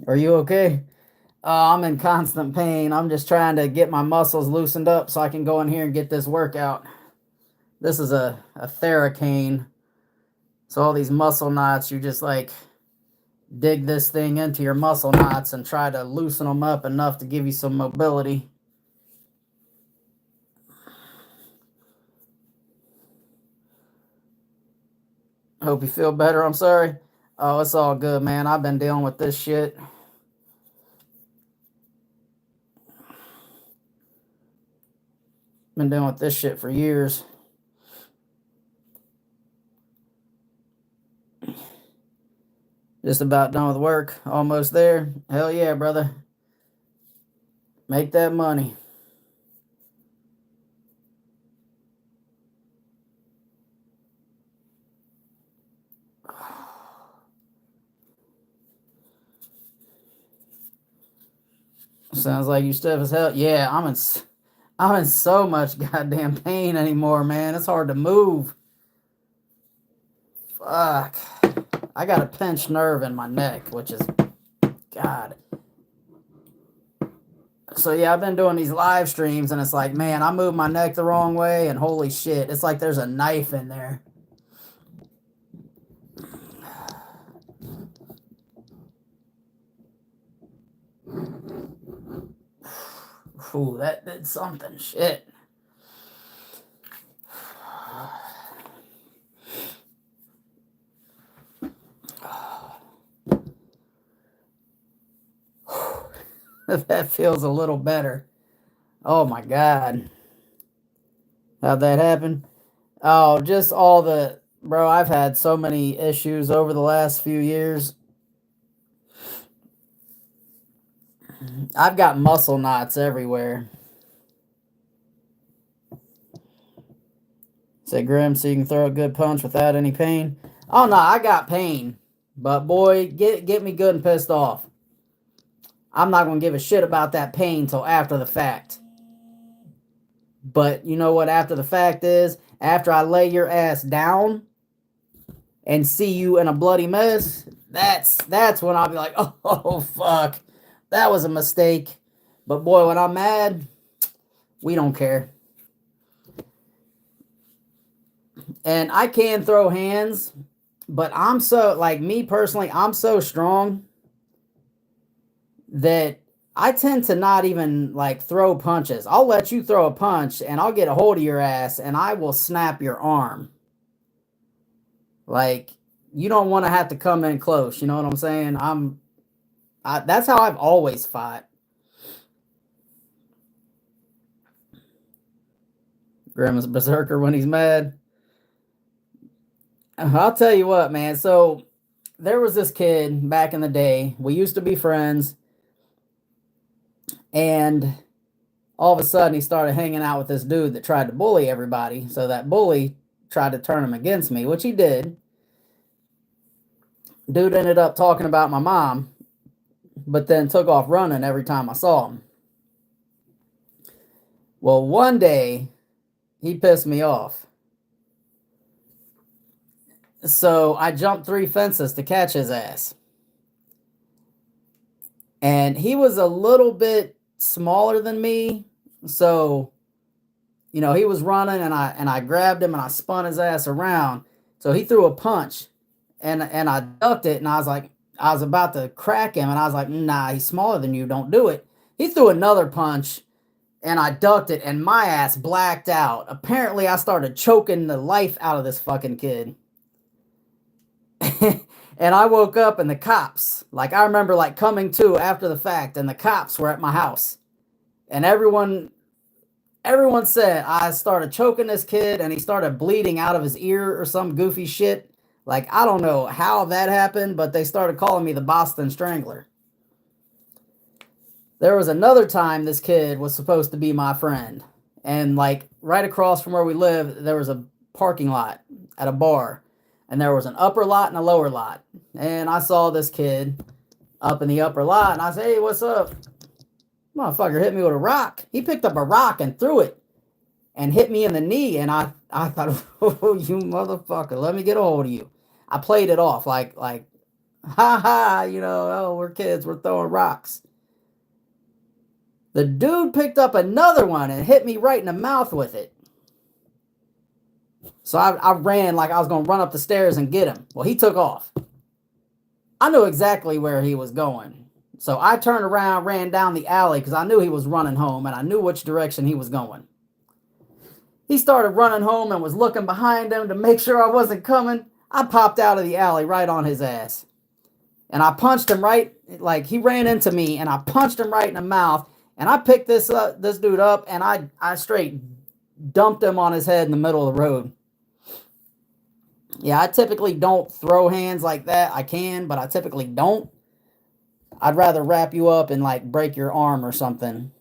Are you okay? I'm in constant pain. I'm just trying to get my muscles loosened up so I can go in here and get this workout. This is a Theracane. So all these muscle knots, you just like dig this thing into your muscle knots and try to loosen them up enough to give you some mobility. Hope you feel better. I'm sorry. Oh, it's all good, man. I've been dealing with this shit. Been dealing with this shit for years. Just about done with work. Almost there. Hell yeah, brother. Make that money. Sounds like you stiff as hell. Yeah, I'm in so much goddamn pain anymore, man. It's hard to move. Fuck. I got a pinched nerve in my neck, which is, God. So yeah, I've been doing these live streams, and it's like, man, I move my neck the wrong way, and holy shit, it's like there's a knife in there. Ooh, that did something. Shit. That feels a little better. Oh my God. How'd that happen? Oh, just all the... Bro, I've had so many issues over the last few years. I've got muscle knots everywhere. Say Grim, so you can throw a good punch without any pain. Oh no, I got pain. But boy, get me good and pissed off. I'm not going to give a shit about that pain till after the fact. But you know what after the fact is? After I lay your ass down and see you in a bloody mess, that's when I'll be like, oh fuck, that was a mistake. But boy, when I'm mad, we don't care. And I can throw hands, but I'm so, like, me personally, I'm so strong that I tend to not even like throw punches. I'll let you throw a punch and I'll get a hold of your ass and I will snap your arm. Like, you don't want to have to come in close. You know what I'm saying? That's how I've always fought. Grim is a berserker when he's mad. I'll tell you what, man. So there was this kid back in the day. We used to be friends. And all of a sudden, he started hanging out with this dude that tried to bully everybody. So that bully tried to turn him against me, which he did. Dude ended up talking about my mom, but then took off running every time I saw him. Well, one day, he pissed me off. So I jumped 3 fences to catch his ass. And he was a little bit smaller than me, so you know, he was running and I grabbed him and I spun his ass around. So he threw a punch and I ducked it, and I was about to crack him, and I was like, nah, he's smaller than you, don't do it. He threw another punch and I ducked it, and my ass blacked out. Apparently I started choking the life out of this fucking kid. And I woke up and the cops, like, I remember like coming to after the fact, and the cops were at my house. And everyone said I started choking this kid and he started bleeding out of his ear or some goofy shit. Like, I don't know how that happened, but they started calling me the Boston Strangler. There was another time this kid was supposed to be my friend. And like right across from where we live, there was a parking lot at a bar. And there was an upper lot and a lower lot. And I saw this kid up in the upper lot, and I said, hey, what's up? Motherfucker hit me with a rock. He picked up a rock and threw it and hit me in the knee. And I thought, oh, you motherfucker, let me get a hold of you. I played it off like, ha ha, oh, we're kids, we're throwing rocks. The dude picked up another one and hit me right in the mouth with it. So I ran like I was going to run up the stairs and get him. Well, he took off. I knew exactly where he was going. So I turned around, ran down the alley because I knew he was running home and I knew which direction he was going. He started running home and was looking behind him to make sure I wasn't coming. I popped out of the alley right on his ass. And I punched him right, like he ran into me and I punched him right in the mouth. And I picked this dude up and I straight dumped him on his head in the middle of the road. Yeah, I typically don't throw hands like that. I can, but I typically don't. I'd rather wrap you up and like break your arm or something.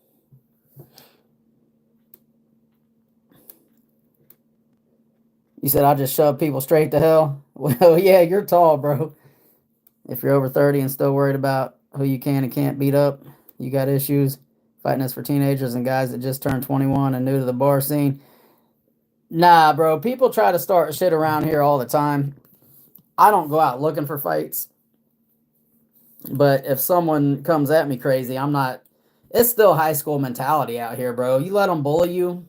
You said I just shove people straight to hell? Well, yeah, you're tall, bro. If you're over 30 and still worried about who you can and can't beat up, you got issues. Fighting for teenagers and guys that just turned 21 and new to the bar scene. Nah, bro. People try to start shit around here all the time. I don't go out looking for fights. But if someone comes at me crazy, I'm not... It's still high school mentality out here, bro. You let them bully you,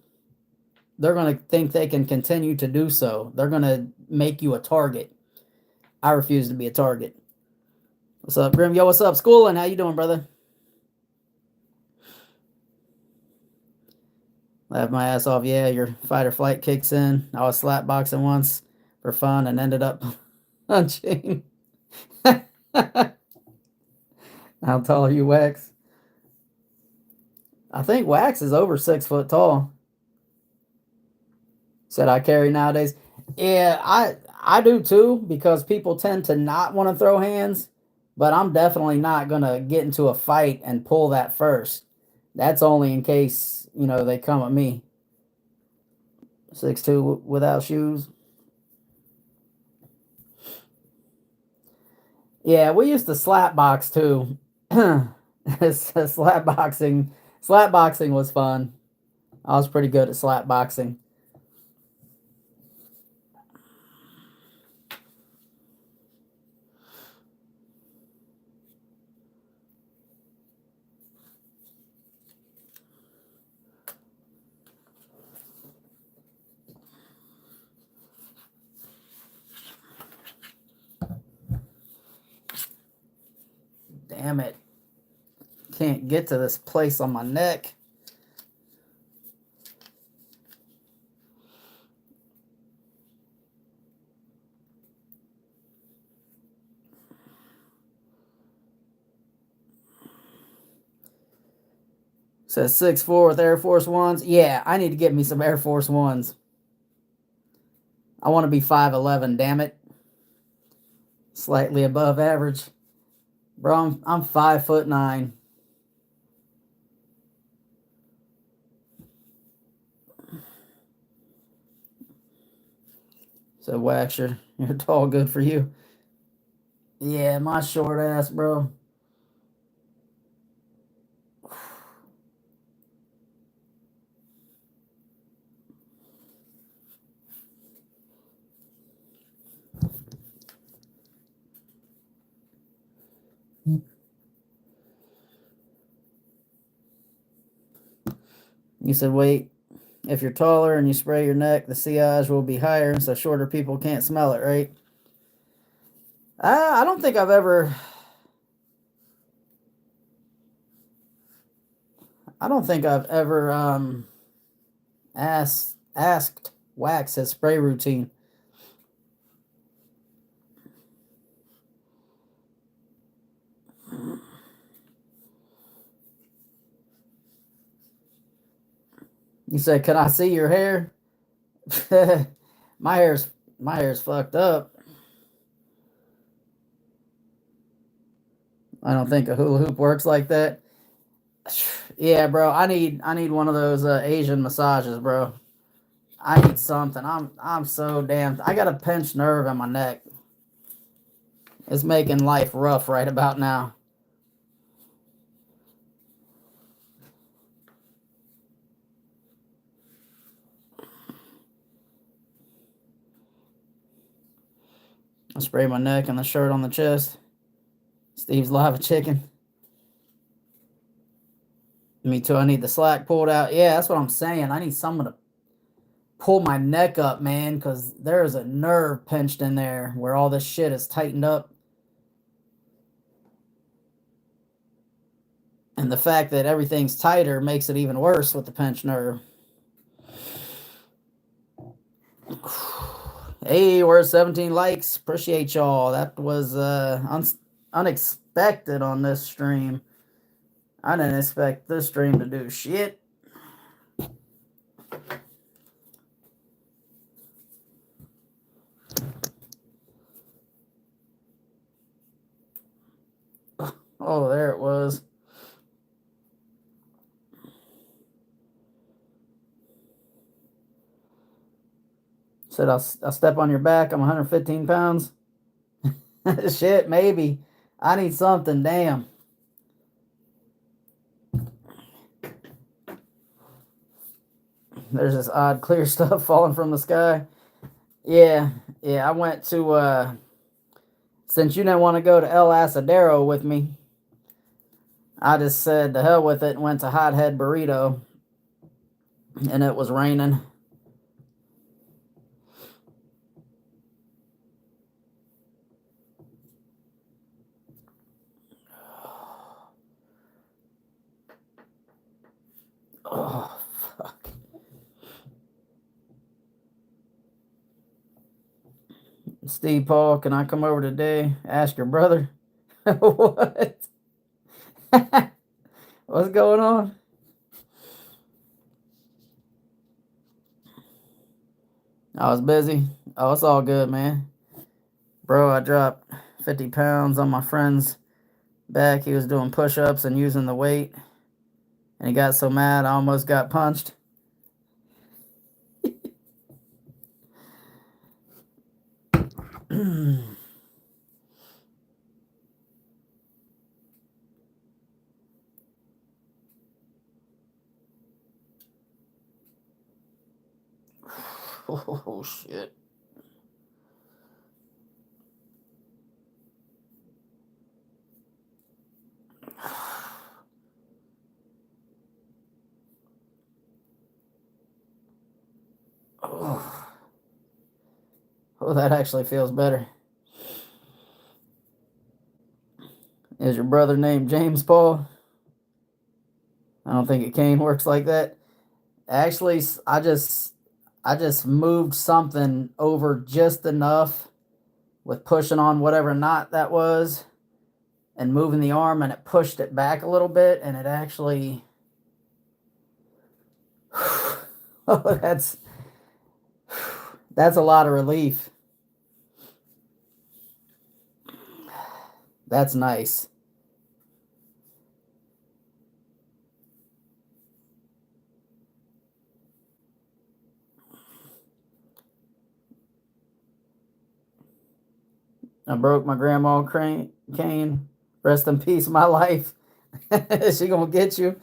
they're going to think they can continue to do so. They're going to make you a target. I refuse to be a target. What's up, Grim? Yo, what's up? Schooling? How you doing, brother? Laugh my ass off. Yeah, your fight or flight kicks in. I was slap boxing once for fun and ended up punching. How tall are you, Wax? I think Wax is over 6 foot tall. Said I carry nowadays. Yeah, I do too, because people tend to not want to throw hands, but I'm definitely not going to get into a fight and pull that first. That's only in case, they come at me. 6'2" without shoes. Yeah, we used to slap box too. Slap boxing was fun. I was pretty good at slap boxing. Damn it. Can't get to this place on my neck. Says 6'4" with Air Force Ones. Yeah, I need to get me some Air Force Ones. I want to be 5'11", damn it. Slightly above average. Bro, I'm 5'9". So Wax, you're tall, good for you. Yeah, my short ass, bro. You said, wait, if you're taller and you spray your neck, the sillage will be higher, so shorter people can't smell it, right? I don't think I've ever... asked Wax his spray routine. You said, "Can I see your hair?" my hair's fucked up. I don't think a hula hoop works like that. Yeah, bro. I need one of those Asian massages, bro. I need something. I'm so damn. I got a pinched nerve in my neck. It's making life rough right about now. spray my neck and the shirt on the chest. Steve's Lava Chicken. Me too. I need the slack pulled out. Yeah, that's what I'm saying. I need someone to pull my neck up, man, because there is a nerve pinched in there where all this shit is tightened up. And the fact that everything's tighter makes it even worse with the pinched nerve. Hey, we're at 17 likes. Appreciate y'all. That was unexpected on this stream. I didn't expect this stream to do shit. Oh, there it was. Said I'll step on your back. I'm 115 pounds. Shit, maybe. I need something. Damn. There's this odd clear stuff falling from the sky. Yeah. I went to since you didn't want to go to El Asadero with me, I just said the hell with it and went to Hothead Burrito. And it was raining. Oh, fuck. Steve Paul, can I come over today? Ask your brother. What? What's going on? I was busy. Oh, it's all good, man. Bro, I dropped 50 pounds on my friend's back. He was doing push-ups and using the weight. And he got so mad, I almost got punched. Oh, shit. Oh, that actually feels better. Is your brother named James Paul? I don't think a cane works like that. Actually, I just moved something over just enough with pushing on whatever knot that was and moving the arm, and it pushed it back a little bit, and it actually oh, that's a lot of relief. That's nice. I broke my grandma cane. Rest in peace, my life. She gonna get you.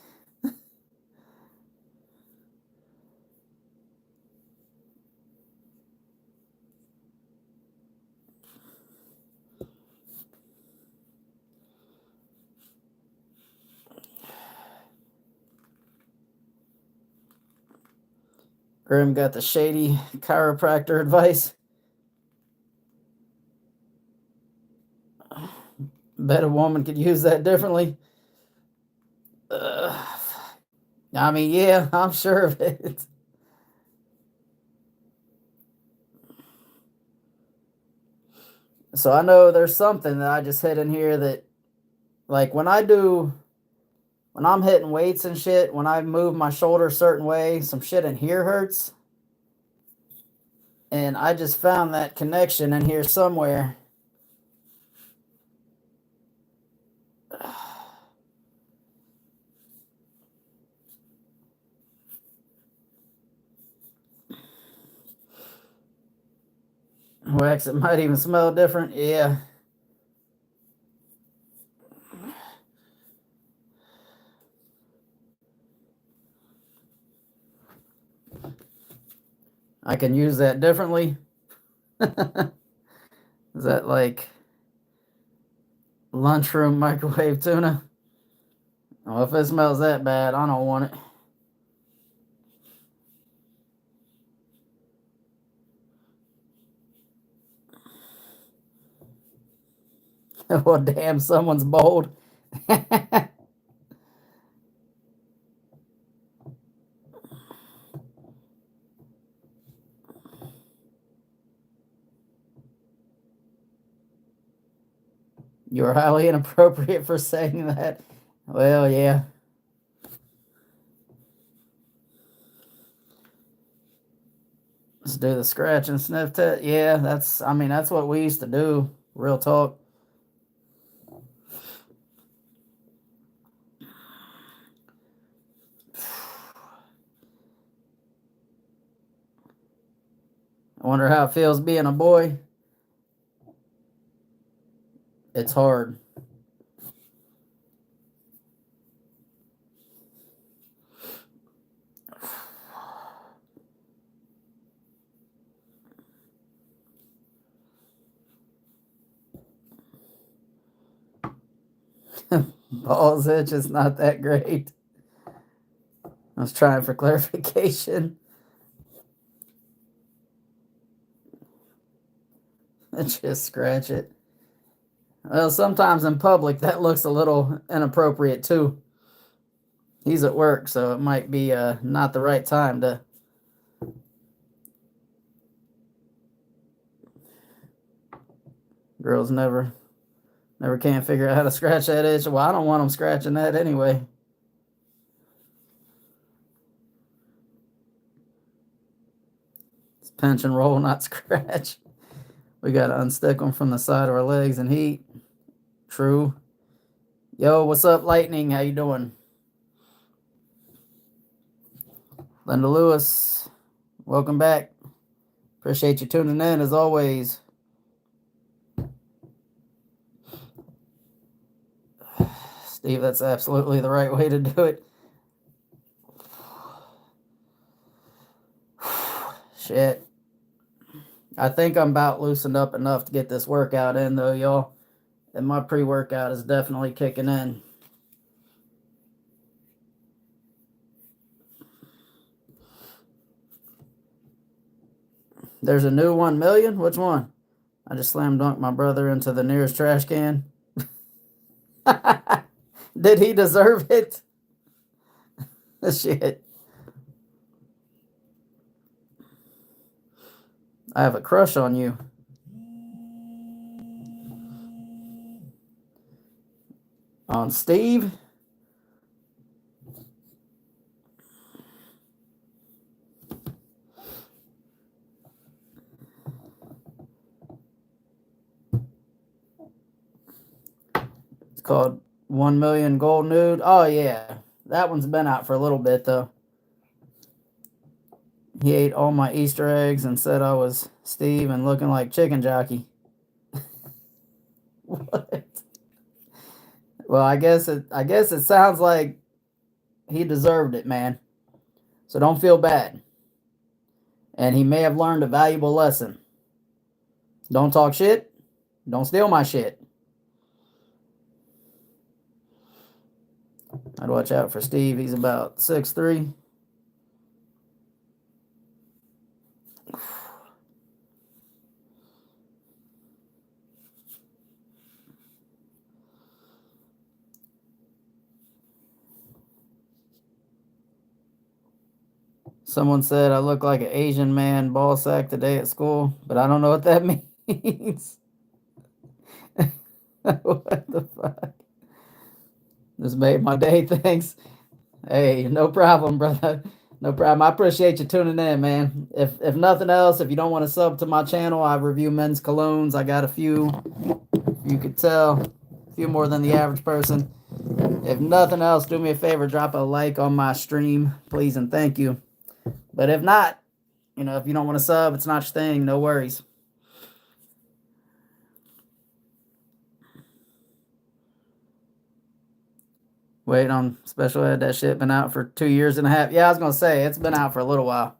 Grim got the shady chiropractor advice. Bet a woman could use that differently. I mean, yeah, I'm sure of it. So I know there's something that I just hit in here that, like, when I'm hitting weights and shit, when I move my shoulder a certain way, some shit in here hurts. And I just found that connection in here somewhere. Wax, it might even smell different. Yeah. I can use that differently. Is that like lunchroom microwave tuna? Well, if it smells that bad, I don't want it. Well, damn, someone's bold. You're highly inappropriate for saying that. Well, yeah. Let's do the scratch and sniff test. Yeah, that's what we used to do. Real talk. I wonder how it feels being a boy. It's hard. Balls itch is not that great. I was trying for clarification. Just scratch it. Well, sometimes in public that looks a little inappropriate too. He's at work, so it might be not the right time to. Girls never can't figure out how to scratch that itch. Well, I don't want them scratching that anyway. It's pinch and roll, not scratch. We got to unstick them from the side of our legs and heat. True. Yo, what's up, Lightning? How you doing? Linda Lewis, welcome back. Appreciate you tuning in as always. Steve, that's absolutely the right way to do it. Shit. I think I'm about loosened up enough to get this workout in, though, y'all. And my pre-workout is definitely kicking in. There's a new 1 million? Which one? I just slam dunked my brother into the nearest trash can. Did he deserve it? Shit. I have a crush on you. On Steve? It's called 1 Million Gold Nude. Oh, yeah. That one's been out for a little bit, though. He ate all my Easter eggs and said I was Steve and looking like Chicken Jockey. What? Well, I guess it sounds like he deserved it, man. So don't feel bad. And he may have learned a valuable lesson. Don't talk shit. Don't steal my shit. I'd watch out for Steve. He's about 6'3". Someone said I look like an Asian man ball sack today at school, but I don't know what that means. What the fuck? This made my day, thanks. Hey, no problem, brother. No problem. I appreciate you tuning in, man. If nothing else, if you don't want to sub to my channel, I review men's colognes. I got a few. You could tell, a few more than the average person. If nothing else, do me a favor, drop a like on my stream, please and thank you. But if not, if you don't want to sub, it's not your thing, no worries. Wait on special ed, that shit been out for 2.5 years. Yeah, I was going to say, it's been out for a little while.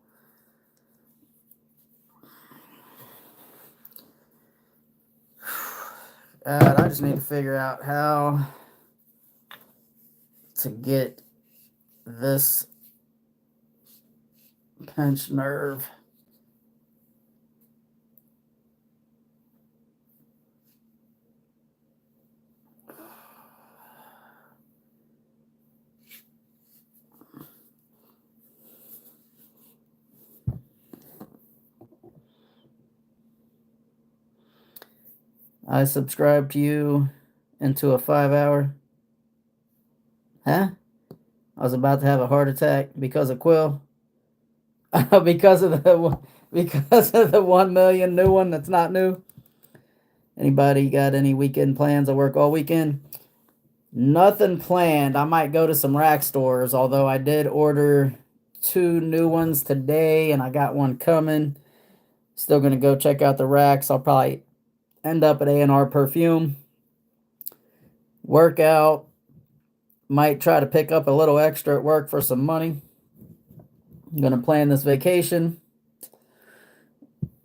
I just need to figure out how to get this pinched nerve. I subscribed to you into a 5-hour. Huh? I was about to have a heart attack because of Quill. because of the 1 million new one that's not new. Anybody got any weekend plans? I work all weekend. Nothing planned. I might go to some rack stores, although I did order 2 new ones today and I got one coming. Still gonna go check out the racks. I'll probably end up at A&R Perfume. Workout. Might try to pick up a little extra at work for some money. I'm gonna plan this vacation.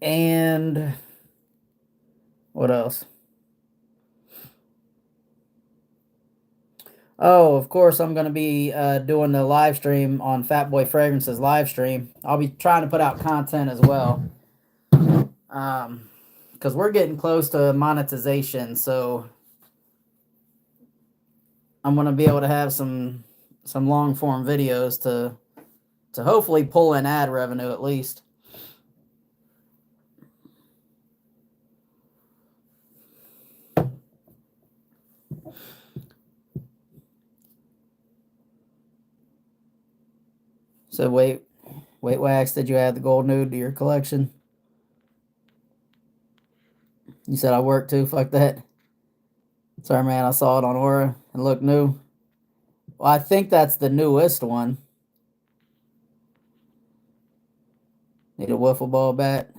And what else? Oh, of course, I'm going to be doing the live stream on Fatboy Fragrance's live stream. I'll be trying to put out content as well. Because we're getting close to monetization, so I'm going to be able to have some long form videos to hopefully pull in ad revenue at least. So wait, Wax, did you add the gold nude to your collection? You said I work too? Fuck that. Sorry, man, I saw it on Aura and looked new. Well, I think that's the newest one. Need a wiffle ball bat.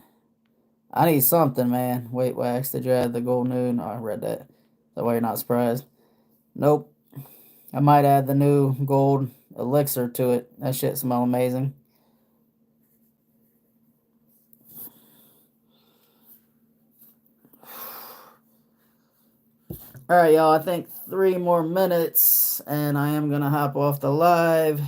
I need something, man. Wait, Wax, did you add the gold nude? No, I read that. That way you're not surprised. Nope. I might add the new gold elixir to it. That shit smell amazing. All right, y'all. I think 3 more minutes, and I am gonna hop off the live.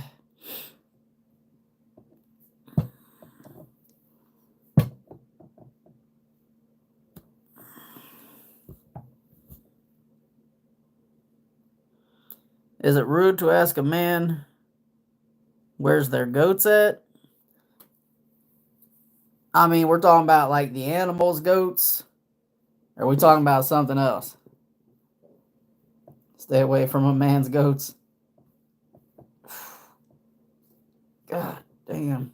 Is it rude to ask a man where's their goats at? I mean, we're talking about like the animals' goats. Or are we talking about something else? Stay away from a man's goats. God damn.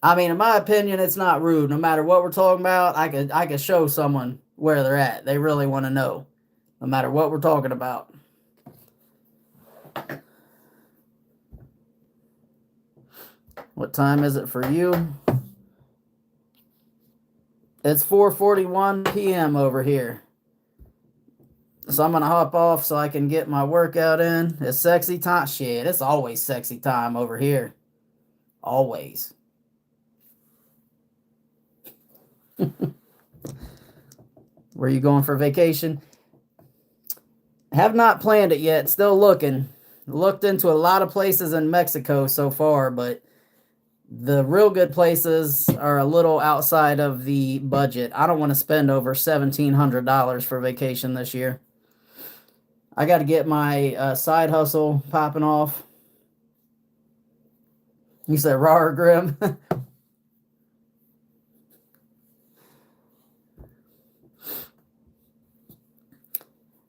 I mean, in my opinion, it's not rude. No matter what we're talking about, I could show someone where they're at. They really want to know, no matter what we're talking about. What time is it for you? It's 4:41 p.m. over here. So I'm going to hop off so I can get my workout in. It's sexy time. Shit, it's always sexy time over here. Always. Where are you going for vacation? Have not planned it yet. Still looking. Looked into a lot of places in Mexico so far, but the real good places are a little outside of the budget. I don't want to spend over $1,700 for vacation this year. I got to get my side hustle popping off. You said raw or grim?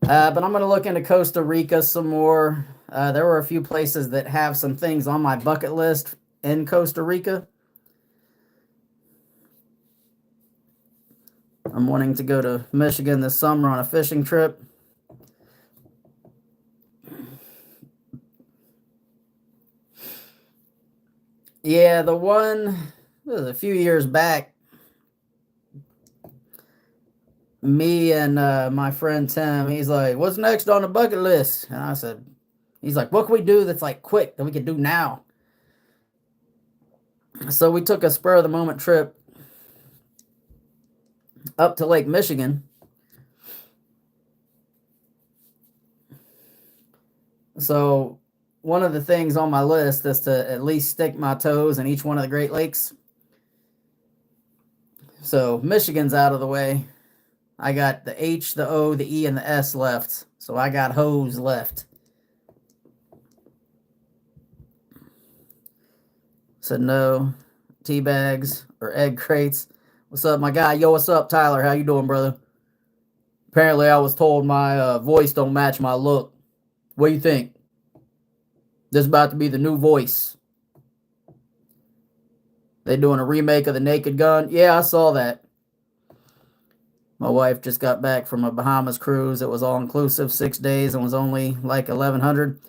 But I'm going to look into Costa Rica some more. There were a few places that have some things on my bucket list in Costa Rica. I'm wanting to go to Michigan this summer on a fishing trip. Yeah, the one was a few years back. Me and my friend Tim, he's like, what's next on the bucket list? And I said, he's like, what can we do that's like quick that we can do now? So we took a spur of the moment trip up to Lake Michigan. So one of the things on my list is to at least stick my toes in each one of the Great Lakes. So Michigan's out of the way. I got the H, the O, the E, and the S left. So I got hose left. Said no tea bags or egg crates. What's up, my guy? Yo, what's up, Tyler? How you doing, brother? Apparently, I was told my voice don't match my look. What do you think? This is about to be the new voice. They doing a remake of the Naked Gun? Yeah, I saw that. My wife just got back from a Bahamas cruise. It was all inclusive, 6 days, and was only like 1,100.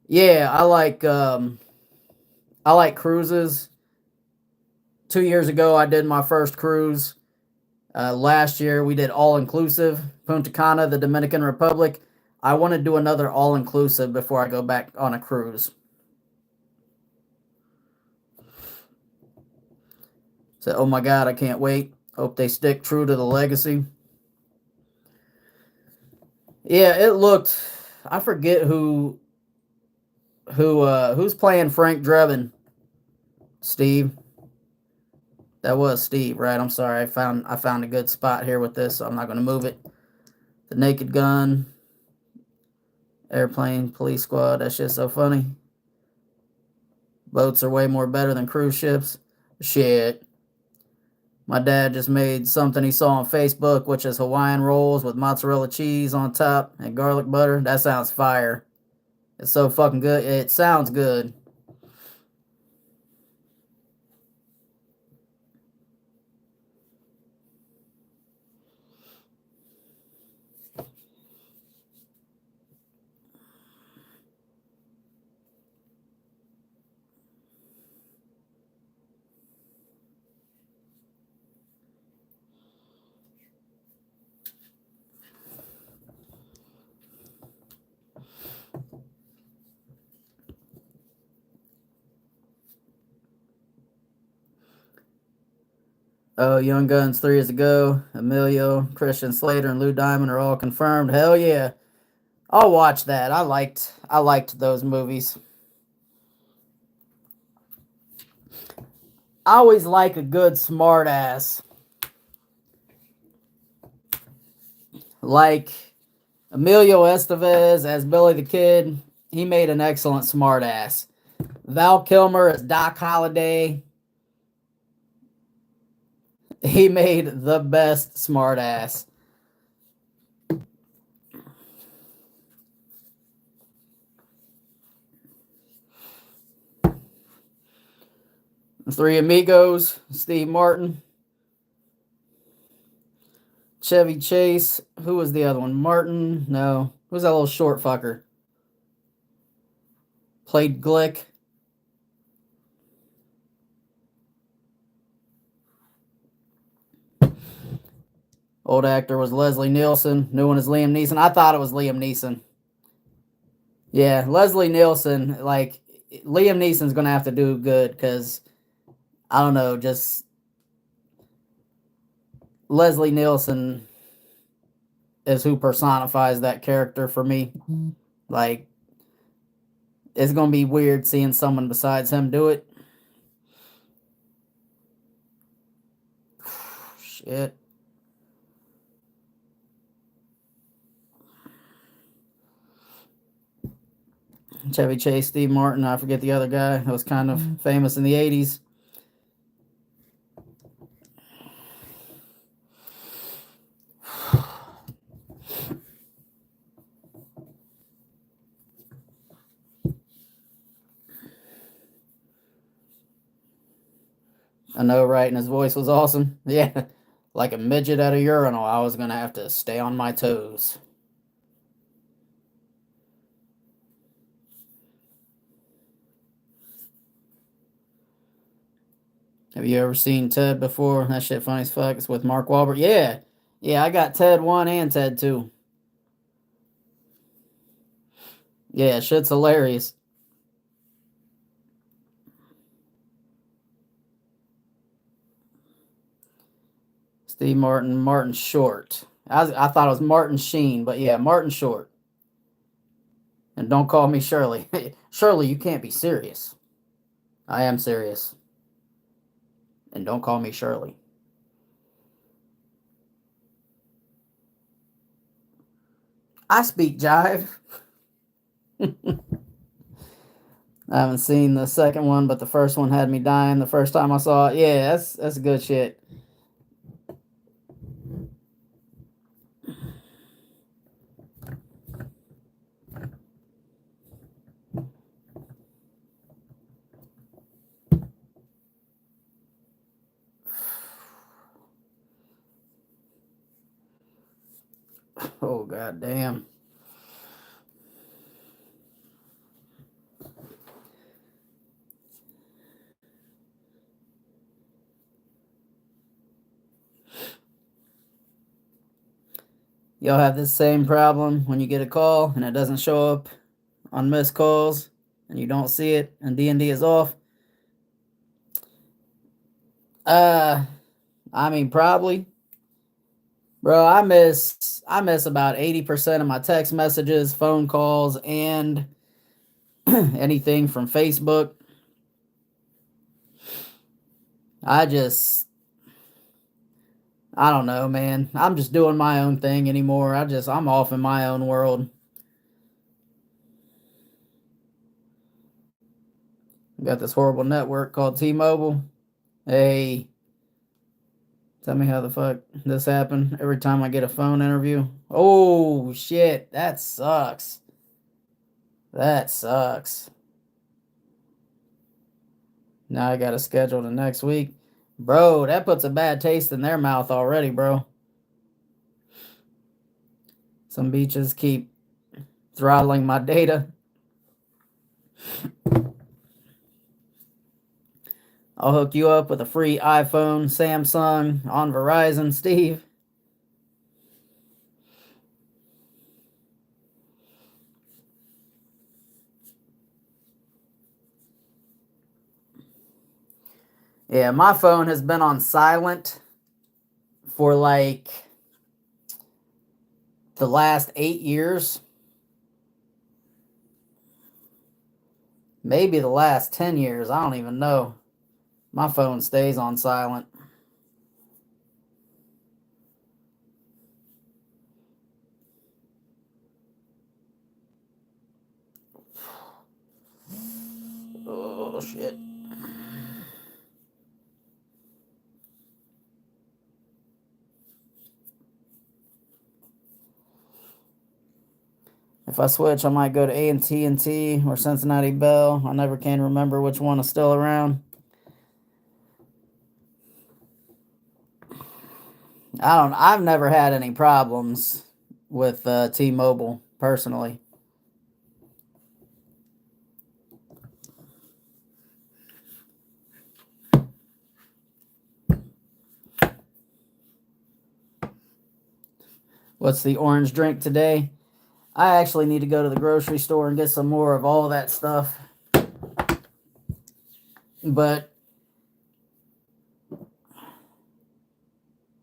Yeah, I like cruises. 2 years ago, I did my first cruise. Last year, we did all inclusive, Punta Cana, the Dominican Republic. I want to do another all inclusive before I go back on a cruise. So, oh my God, I can't wait. Hope they stick true to the legacy. Yeah, it looked. I forget who's playing Frank Drebin. Steve. That was Steve, right? I'm sorry. I found a good spot here with this, so I'm not going to move it. The Naked Gun, Airplane, Police Squad. That shit's so funny. Boats are way more better than cruise ships. Shit. My dad just made something he saw on Facebook, which is Hawaiian rolls with mozzarella cheese on top and garlic butter. That sounds fire. It's so fucking good. It sounds good. Oh, Young Guns 3 is a go. Emilio, Christian Slater, and Lou Diamond are all confirmed. Hell yeah. I'll watch that. I liked those movies. I always like a good smart ass. Like Emilio Estevez as Billy the Kid. He made an excellent smart ass. Val Kilmer as Doc Holliday. He made the best smart ass. Three Amigos, Steve Martin, Chevy Chase. Who was the other one? Martin? No. Who's that little short fucker? Played Glick. Old actor was Leslie Nielsen. New one is Liam Neeson. I thought it was Liam Neeson. Yeah, Leslie Nielsen. Like, Liam Neeson's going to have to do good because, I don't know, just Leslie Nielsen is who personifies that character for me. Like, it's going to be weird seeing someone besides him do it. Shit. Chevy Chase, Steve Martin, I forget the other guy that was kind of famous in the 80s. I know, right? And his voice was awesome. Yeah, like a midget at a urinal. I was going to have to stay on my toes. Have you ever seen Ted before? That shit funny as fuck. It's with Mark Wahlberg. Yeah. Yeah, I got Ted 1 and Ted 2. Yeah, shit's hilarious. Steve Martin, Martin Short. I thought it was Martin Sheen, but yeah, Martin Short. And don't call me Shirley. Shirley, you can't be serious. I am serious. And don't call me Shirley. I speak jive. I haven't seen the second one, but the first one had me dying the first time I saw it. Yeah, that's good shit. Oh, god damn. Y'all have this same problem when you get a call and it doesn't show up on missed calls and you don't see it and D&D is off? I mean, probably. Bro, I miss about 80% of my text messages, phone calls, and anything from Facebook. I don't know, man. I'm just doing my own thing anymore. I'm off in my own world. Got this horrible network called T-Mobile. Hey, tell me how the fuck this happened every time I get a phone interview. Oh, shit. That sucks. That sucks. Now I got to schedule the next week. Bro, that puts a bad taste in their mouth already, bro. Some beaches keep throttling my data. I'll hook you up with a free iPhone, Samsung, on Verizon, Steve. Yeah, my phone has been on silent for like the last 8 years. Maybe the last 10 years. I don't even know. My phone stays on silent. Oh, shit. If I switch, I might go to AT&T or Cincinnati Bell. I never can remember which one is still around. I've never had any problems with T-Mobile personally. What's the orange drink today? I actually need to go to the grocery store and get some more of all that stuff. But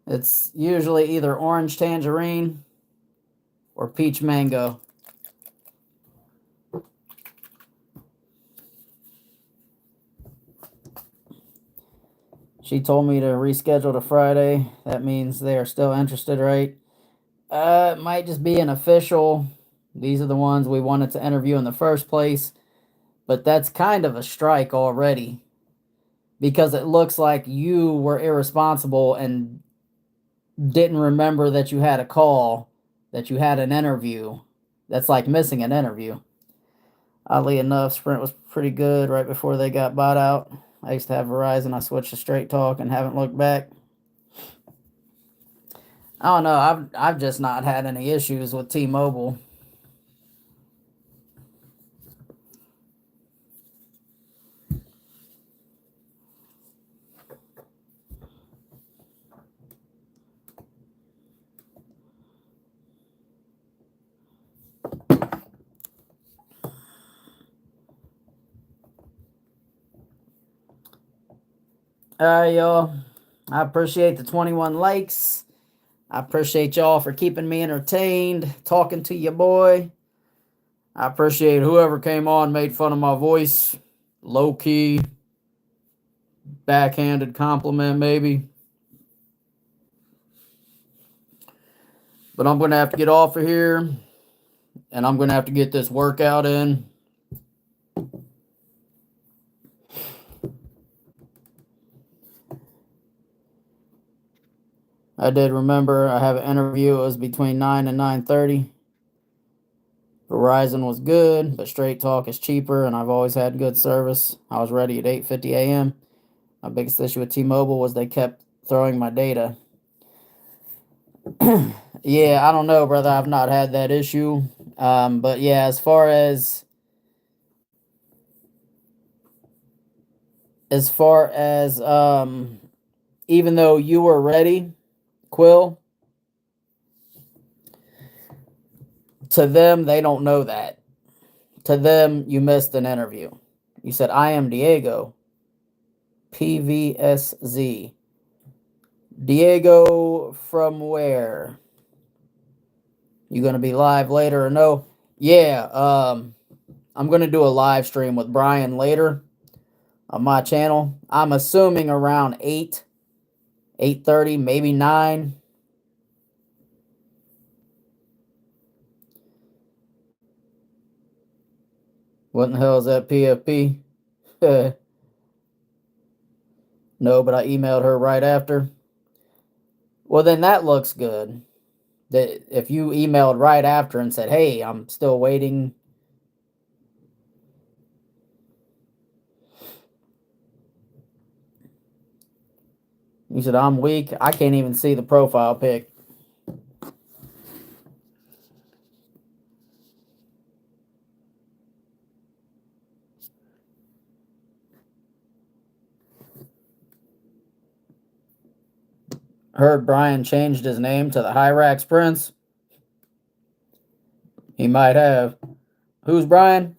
it's usually either orange tangerine or peach mango. She told me to reschedule to Friday. That means they are still interested, right? It might just be an official. These are the ones we wanted to interview in the first place. But that's kind of a strike already. Because it looks like you were irresponsible and didn't remember that you had a call, that you had an interview. That's like missing an interview. Oddly enough, Sprint was pretty good right before they got bought out. I used to have Verizon. I switched to Straight Talk and haven't looked back. I don't know. I've just not had any issues with T-Mobile. All right, y'all. I appreciate the 21 likes. I appreciate y'all for keeping me entertained, talking to your boy. I appreciate whoever came on, made fun of my voice. Low key, backhanded compliment, maybe. But I'm going to have to get off of here, and I'm going to have to get this workout in. I did remember I have an interview. It was between 9 and 9:30. Verizon was good, but Straight Talk is cheaper, and I've always had good service. I was ready at 8:50 a.m. My biggest issue with T-Mobile was they kept throwing my data. Yeah, I don't know, brother. I've not had that issue. But yeah, as far as even though you were ready, Quill, to them, they don't know that. To them, you missed an interview. You said, I am Diego. PVSZ. Diego from where? You going to be live later or no? Yeah, I'm going to do a live stream with Brian later on my channel. I'm assuming around 8, 8:30, maybe 9. What in the hell is that PFP? No, but I emailed her right after. Well, then that looks good. That if you emailed right after and said, hey, I'm still waiting. You said, I'm weak. I can't even see the profile pic. Heard Brian changed his name to the Hyrax Prince. He might have. Who's Brian?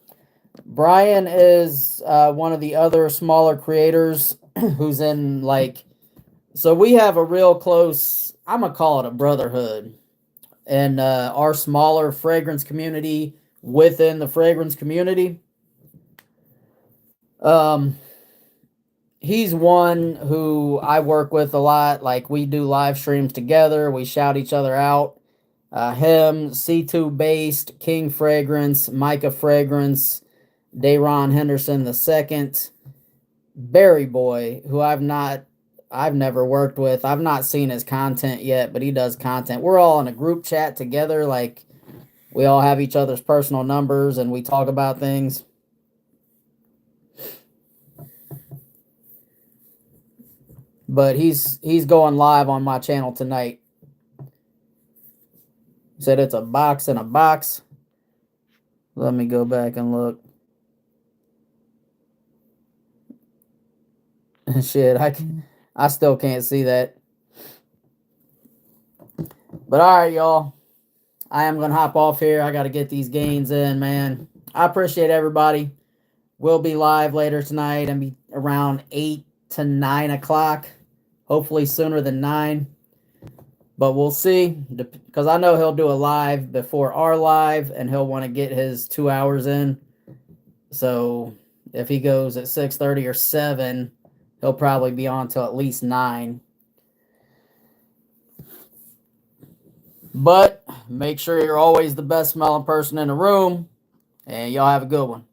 Brian is one of the other smaller creators who's in like. So we have a real close, I'm going to call it a brotherhood. And our smaller fragrance community within the fragrance community. He's one who I work with a lot. Like we do live streams together. We shout each other out. Him, C2 Based, King Fragrance, Micah Fragrance, Dayron Henderson II, Berry Boy, who I've never worked with. I've not seen his content yet, but he does content. We're all in a group chat together. Like we all have each other's personal numbers and we talk about things. But he's going live on my channel tonight. He said it's a box in a box. Let me go back and look. Shit, I still can't see that. But all right, y'all. I am going to hop off here. I got to get these gains in, man. I appreciate everybody. We'll be live later tonight and be around 8 to 9 o'clock. Hopefully sooner than 9. But we'll see. Because I know he'll do a live before our live. And he'll want to get his 2 hours in. So if he goes at 6:30 or 7, he'll probably be on till at least 9. But make sure you're always the best smelling person in the room. And y'all have a good one.